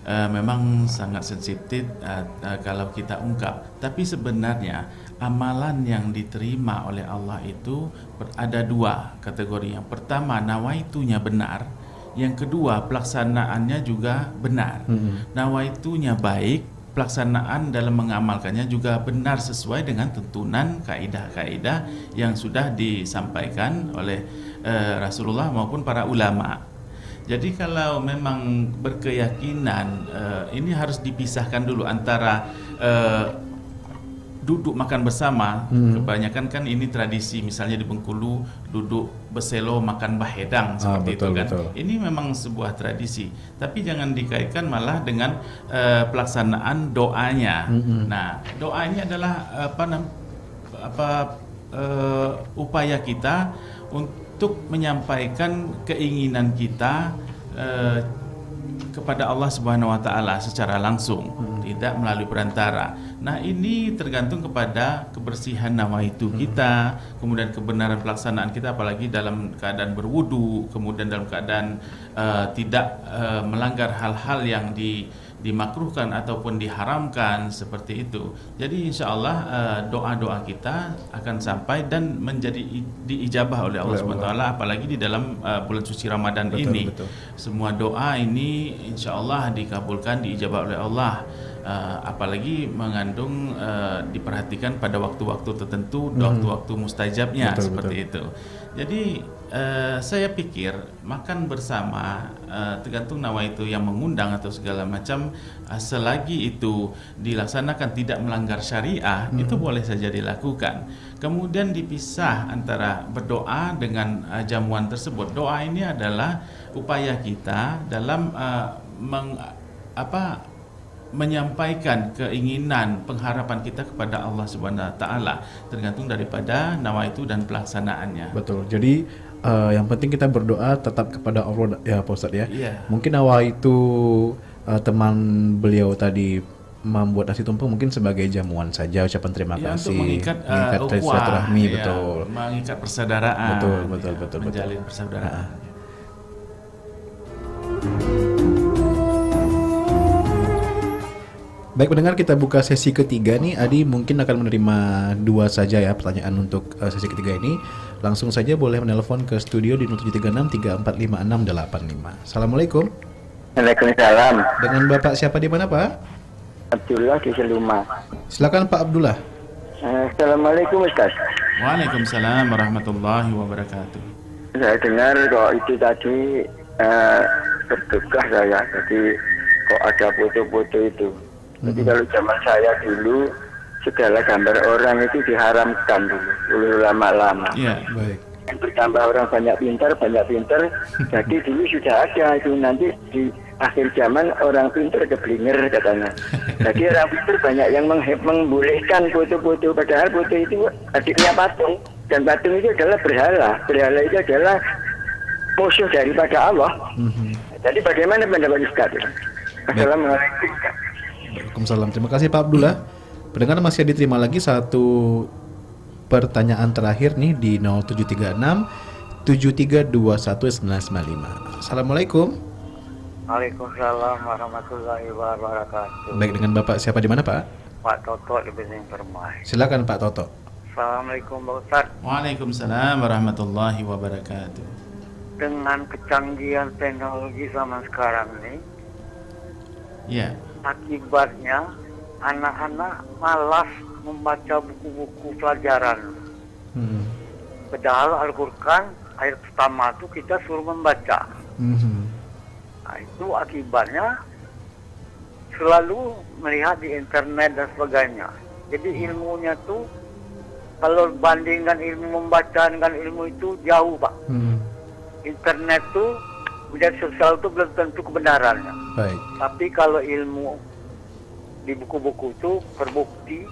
memang sangat sensitif kalau kita ungkap. Tapi sebenarnya amalan yang diterima oleh Allah itu ada dua kategori. Yang pertama, nawaitunya benar. Yang kedua, pelaksanaannya juga benar. Nawaitunya baik, pelaksanaan dalam mengamalkannya juga benar sesuai dengan tuntunan kaidah-kaidah yang sudah disampaikan oleh Rasulullah maupun para ulama. Jadi kalau memang berkeyakinan ini harus dipisahkan dulu antara duduk makan bersama. Kebanyakan kan ini tradisi, misalnya di Bengkulu duduk beselo makan bahedang seperti itu kan. Betul. Ini memang sebuah tradisi, tapi jangan dikaitkan malah dengan pelaksanaan doanya. Nah, doa ini adalah upaya kita untuk menyampaikan keinginan kita kepada Allah Subhanahu wa taala secara langsung, tidak melalui perantara. Nah, ini tergantung kepada kebersihan nawaitu kita, kemudian kebenaran pelaksanaan kita, apalagi dalam keadaan berwudu, kemudian dalam keadaan tidak melanggar hal-hal yang dimakruhkan ataupun diharamkan seperti itu. Jadi insya Allah doa-doa kita akan sampai dan menjadi diijabah oleh Allah Subhanahu wa taala, apalagi di dalam bulan suci Ramadan ini. Semua doa ini insya Allah dikabulkan, diijabah oleh Allah. Apalagi mengandung diperhatikan pada waktu-waktu tertentu, waktu-waktu mustajabnya seperti itu. Jadi saya pikir makan bersama tergantung nawaitu yang mengundang atau segala macam, selagi itu dilaksanakan tidak melanggar syariah, itu boleh saja dilakukan. Kemudian dipisah antara berdoa dengan jamuan tersebut. Doa ini adalah upaya kita dalam menyampaikan keinginan, pengharapan kita kepada Allah Subhanahu wa taala, tergantung daripada nawaitu dan pelaksanaannya. Betul. Jadi yang penting kita berdoa tetap kepada Allah ya Pak Ustadz ya. Yeah. Mungkin nawaitu teman beliau tadi membuat nasi tumpeng mungkin sebagai jamuan saja, ucapan terima kasih, untuk mengikat silaturahmi, ya, betul. Mengikat persaudaraan. Betul. Menjalin persaudaraan. Baik pendengar, kita buka sesi ketiga nih. Adi mungkin akan menerima 2 saja ya pertanyaan untuk sesi ketiga ini. Langsung saja boleh menelpon ke studio di 0736345685. Assalamualaikum. Waalaikumsalam. Dengan Bapak siapa di mana Pak? Abdullah di Seluma. Silakan Pak Abdullah. Assalamualaikum Ustaz. Waalaikumsalam warahmatullahi wabarakatuh. Saya dengar kok itu tadi bertugas saya. Jadi kok ada foto-foto itu. Jadi kalau zaman saya dulu segala gambar orang itu diharamkan dulu oleh ulama-ulama. Iya, baik. bertambah orang banyak pintar. Jadi dulu sudah ada itu, nanti di akhir zaman orang pintar keblinger katanya. Jadi orang pintar banyak yang membolehkan foto-foto, padahal foto itu adiknya patung, dan patung itu adalah berhala itu adalah musuh daripada Allah. Jadi bagaimana pendapat Ustaz? Assalamualaikum. Waalaikumsalam. Terima kasih Pak Abdullah. Pendengar masih diterima lagi satu pertanyaan terakhir nih di 0736 7321 995. Assalamualaikum. Waalaikumsalam warahmatullahi wabarakatuh. Baik, dengan Bapak siapa di mana Pak? Pak Toto di Benteng Permai. Silakan Pak Toto. Assalamualaikum Pak Ustaz. Waalaikumsalam warahmatullahi wabarakatuh. Dengan kecanggihan teknologi zaman sekarang nih, ya, akibatnya anak-anak malas membaca buku-buku pelajaran. Padahal Al-Quran ayat pertama itu kita suruh membaca. Nah, itu akibatnya selalu melihat di internet dan sebagainya. Jadi ilmunya tuh kalau bandingkan ilmu membaca dengan ilmu itu jauh, Pak. Internet tuh, media sosial itu belum tentu kebenarannya. Baik. Tapi kalau ilmu di buku-buku itu terbukti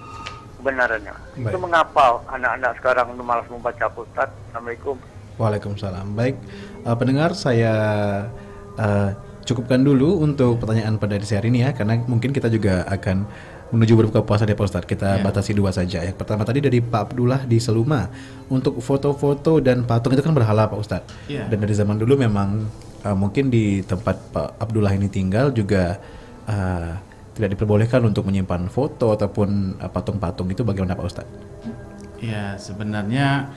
kebenarannya. Baik. Itu mengapa anak-anak sekarang malas membaca Ustaz? Assalamualaikum. Waalaikumsalam. Baik, pendengar, saya cukupkan dulu untuk pertanyaan pada edisi hari ini ya, karena mungkin kita juga akan menuju berbuka puasa ya Pak Ustadz. Kita batasi dua saja. Yang pertama tadi dari Pak Abdullah di Seluma, untuk foto-foto dan patung itu kan berhala Pak Ustadz. Dan dari zaman dulu memang mungkin di tempat Pak Abdullah ini tinggal juga tidak diperbolehkan untuk menyimpan foto ataupun patung-patung. Itu bagaimana Pak Ustadz? Ya, sebenarnya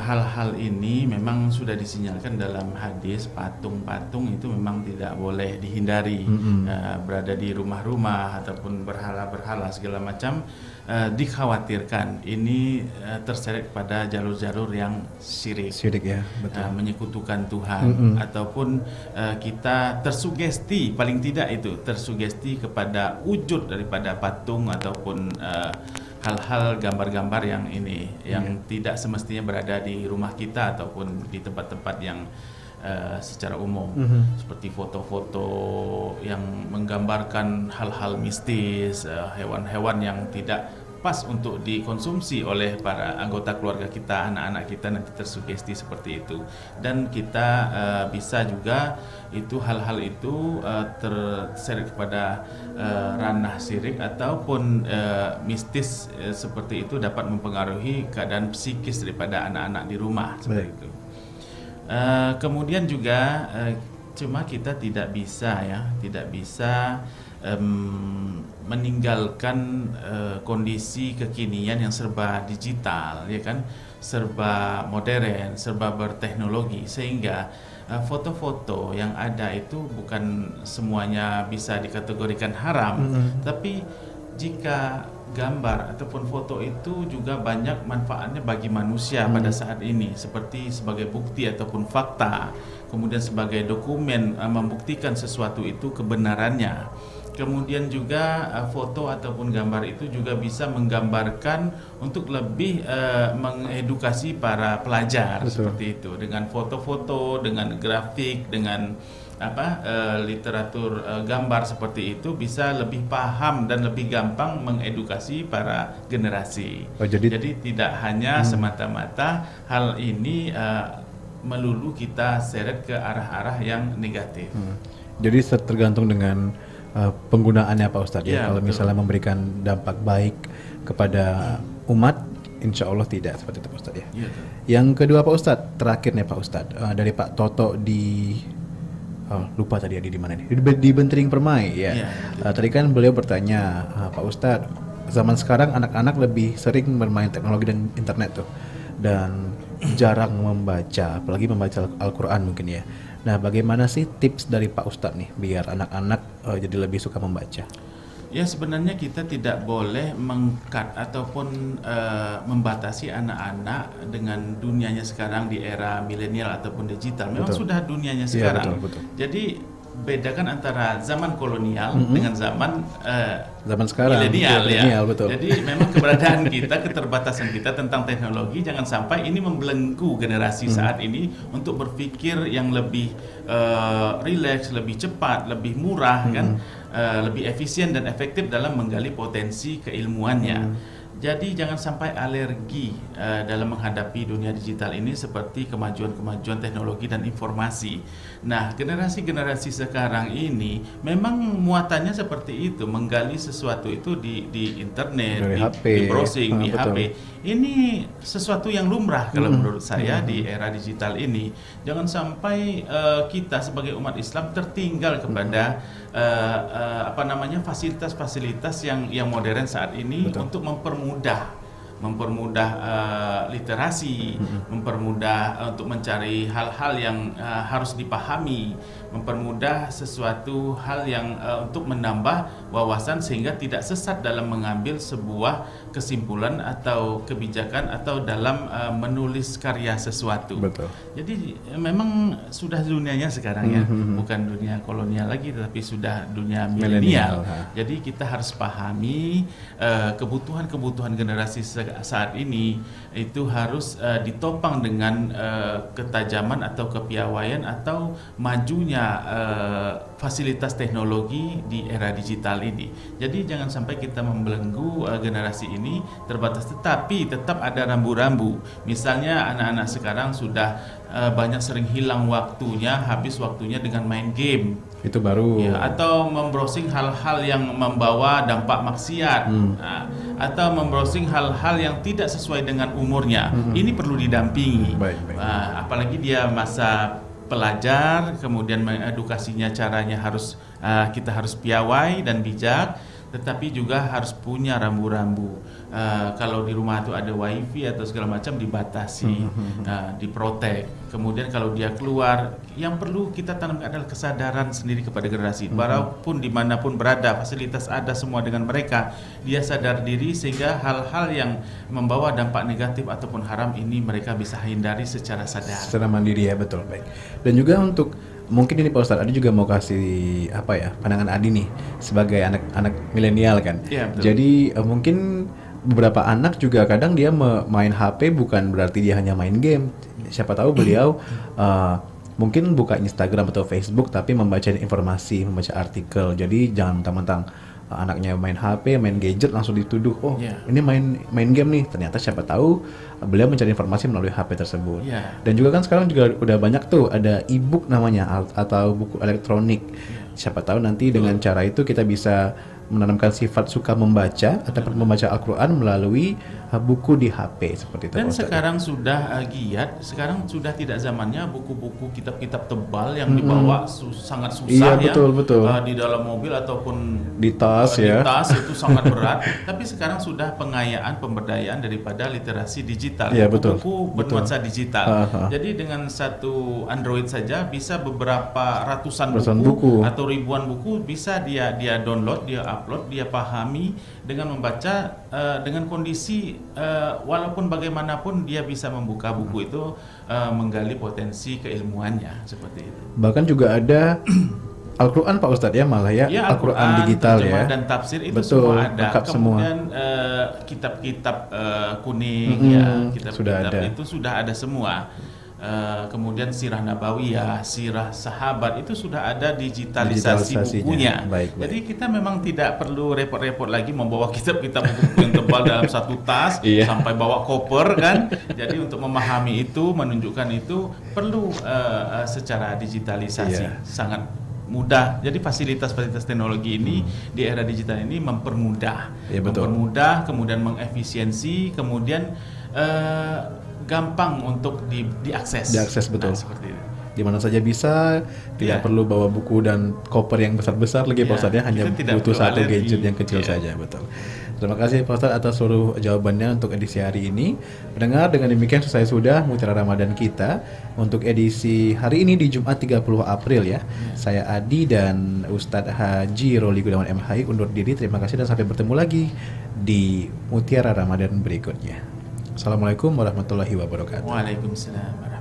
hal-hal ini memang sudah disinyalkan dalam hadis. Patung-patung itu memang tidak boleh dihindari. Berada di rumah-rumah ataupun berhala-berhala segala macam, dikhawatirkan ini terseret pada jalur-jalur yang syirik ya, betul. Menyekutukan Tuhan, ataupun kita tersugesti, paling tidak itu tersugesti kepada wujud daripada patung ataupun hal-hal gambar-gambar yang ini yang tidak semestinya berada di rumah kita ataupun di tempat-tempat yang secara umum, seperti foto-foto yang menggambarkan hal-hal mistis, hewan-hewan yang tidak pas untuk dikonsumsi oleh para anggota keluarga kita, anak-anak kita nanti tersugesti seperti itu. Dan kita bisa juga itu hal-hal itu terseret kepada ranah syirik ataupun mistis, seperti itu dapat mempengaruhi keadaan psikis daripada anak-anak di rumah seperti itu. Kemudian juga cuma kita tidak bisa meninggalkan kondisi kekinian yang serba digital, ya kan, serba modern, serba berteknologi, sehingga foto-foto yang ada itu bukan semuanya bisa dikategorikan haram, tapi jika gambar ataupun foto itu juga banyak manfaatnya bagi manusia pada saat ini, seperti sebagai bukti ataupun fakta, kemudian sebagai dokumen membuktikan sesuatu itu kebenarannya. Kemudian juga foto ataupun gambar itu juga bisa menggambarkan untuk lebih mengedukasi para pelajar. Betul. Seperti itu, dengan foto-foto, dengan grafik, dengan literatur gambar seperti itu bisa lebih paham dan lebih gampang mengedukasi para generasi. Jadi tidak hanya semata-mata hal ini melulu kita seret ke arah-arah yang negatif. Jadi tergantung dengan penggunaannya Pak Ustadz ya. Kalau misalnya memberikan dampak baik kepada umat, insya Allah tidak, seperti itu Pak Ustadz ya. Yang kedua Pak Ustadz, terakhir nih Pak Ustadz, dari Pak Toto di lupa tadi di mana nih, di Bentering Permai ya. Tadi kan beliau bertanya, Pak Ustadz, zaman sekarang anak-anak lebih sering bermain teknologi dan internet tuh, dan jarang membaca, apalagi membaca Al-Quran mungkin ya. Nah, bagaimana sih tips dari Pak Ustadz nih biar anak-anak jadi lebih suka membaca? Ya, sebenarnya kita tidak boleh meng-cut ataupun membatasi anak-anak dengan dunianya sekarang di era milenial ataupun digital. Memang sudah dunianya sekarang. Betul. Jadi bedakan antara zaman kolonial dengan zaman sekarang milenial, betul. Jadi memang keberadaan kita, keterbatasan kita tentang teknologi, jangan sampai ini membelenggu generasi saat ini untuk berpikir yang lebih rileks, lebih cepat, lebih murah, kan, lebih efisien dan efektif dalam menggali potensi keilmuannya. Jadi jangan sampai alergi dalam menghadapi dunia digital ini seperti kemajuan-kemajuan teknologi dan informasi. Nah, generasi-generasi sekarang ini memang muatannya seperti itu, menggali sesuatu itu di internet, di browsing, di betul. HP. Ini sesuatu yang lumrah kalau menurut saya di era digital ini. Jangan sampai kita sebagai umat Islam tertinggal kepada fasilitas-fasilitas yang modern saat ini. Betul. Untuk mempermudah literasi, mempermudah untuk mencari hal-hal yang harus dipahami, mempermudah sesuatu hal yang untuk menambah wawasan sehingga tidak sesat dalam mengambil sebuah kesimpulan atau kebijakan atau dalam menulis karya sesuatu. Betul. Jadi memang sudah dunianya sekarang ya, bukan dunia kolonial lagi tetapi sudah dunia milenial. Jadi kita harus pahami kebutuhan generasi saat ini itu harus ditopang dengan ketajaman atau kepiawaian atau majunya fasilitas teknologi di era digital ini. Jadi jangan sampai kita membelenggu generasi ini terbatas, tetapi tetap ada rambu-rambu. Misalnya anak-anak sekarang sudah banyak sering hilang waktunya, habis waktunya dengan main game. Itu baru. Ya, atau membrowsing hal-hal yang membawa dampak maksiat, atau membrowsing hal-hal yang tidak sesuai dengan umurnya. Ini perlu didampingi. Baik. Apalagi dia masa pelajar, kemudian mengedukasinya caranya kita harus piawai dan bijak, tetapi juga harus punya rambu-rambu. Kalau di rumah itu ada wifi atau segala macam dibatasi, diprotek. Kemudian kalau dia keluar, yang perlu kita tanam adalah kesadaran sendiri kepada generasi. Walaupun dimanapun berada, fasilitas ada semua dengan mereka, dia sadar diri sehingga hal-hal yang membawa dampak negatif ataupun haram ini mereka bisa hindari secara sadar. Secara mandiri ya, betul, baik. Dan juga untuk mungkin ini Pak Ustadz Adi juga mau kasih pandangan Adi nih sebagai anak milenial kan. Ya, betul. Jadi mungkin beberapa anak juga kadang dia main HP bukan berarti dia hanya main game. Siapa tahu beliau mungkin buka Instagram atau Facebook tapi membaca informasi, membaca artikel. Jadi jangan mentang-mentang anaknya main HP, main gadget langsung dituduh, ini main game nih. Ternyata siapa tahu beliau mencari informasi melalui HP tersebut. Dan juga kan sekarang juga udah banyak tuh ada e-book namanya atau buku elektronik. Siapa tahu nanti dengan cara itu kita bisa menanamkan sifat suka membaca atau membaca Al-Quran melalui buku di HP seperti itu. Dan sekarang sudah giat, sekarang sudah tidak zamannya buku-buku kitab-kitab tebal yang dibawa sangat susah. Iya, betul. Di dalam mobil ataupun di tas itu sangat berat. Tapi sekarang sudah pengayaan, pemberdayaan daripada literasi digital. Iya, buku bernuansa digital. Jadi dengan satu Android saja bisa beberapa ratusan buku atau ribuan buku bisa dia download, dia upload, dia pahami dengan membaca dengan kondisi walaupun bagaimanapun dia bisa membuka buku itu menggali potensi keilmuannya seperti itu. Bahkan juga ada Al-Quran Pak Ustadz ya malah ya, Al-Quran digital ya dan tafsir itu betul, semua ada. Kemudian kitab-kitab kuning kitab-kitab itu sudah ada semua. Kemudian sirah nabawiyah, sirah sahabat itu sudah ada digitalisasi bukunya. Baik. Jadi kita memang tidak perlu repot-repot lagi membawa kitab-kitab buku yang tebal dalam satu tas sampai bawa koper kan. Jadi untuk memahami itu, menunjukkan itu perlu secara digitalisasi sangat mudah. Jadi fasilitas-fasilitas teknologi ini di era digital ini mempermudah, mempermudah, kemudian mengefisiensi, kemudian gampang untuk diakses. Betul. Nah, seperti itu. Di mana saja bisa, tidak perlu bawa buku dan koper yang besar-besar lagi Pak Ustadz ya, hanya butuh satu gadget yang kecil saja, betul. Terima kasih Pak Ustadz atas seluruh jawabannya untuk edisi hari ini. Pendengar, dengan demikian selesai sudah Mutiara Ramadan kita untuk edisi hari ini di Jumat 30 April ya. Saya Adi dan Ustadz Haji Roli Gunawan MHI undur diri. Terima kasih dan sampai bertemu lagi di Mutiara Ramadan berikutnya. Assalamualaikum warahmatullahi wabarakatuh. Waalaikumsalam.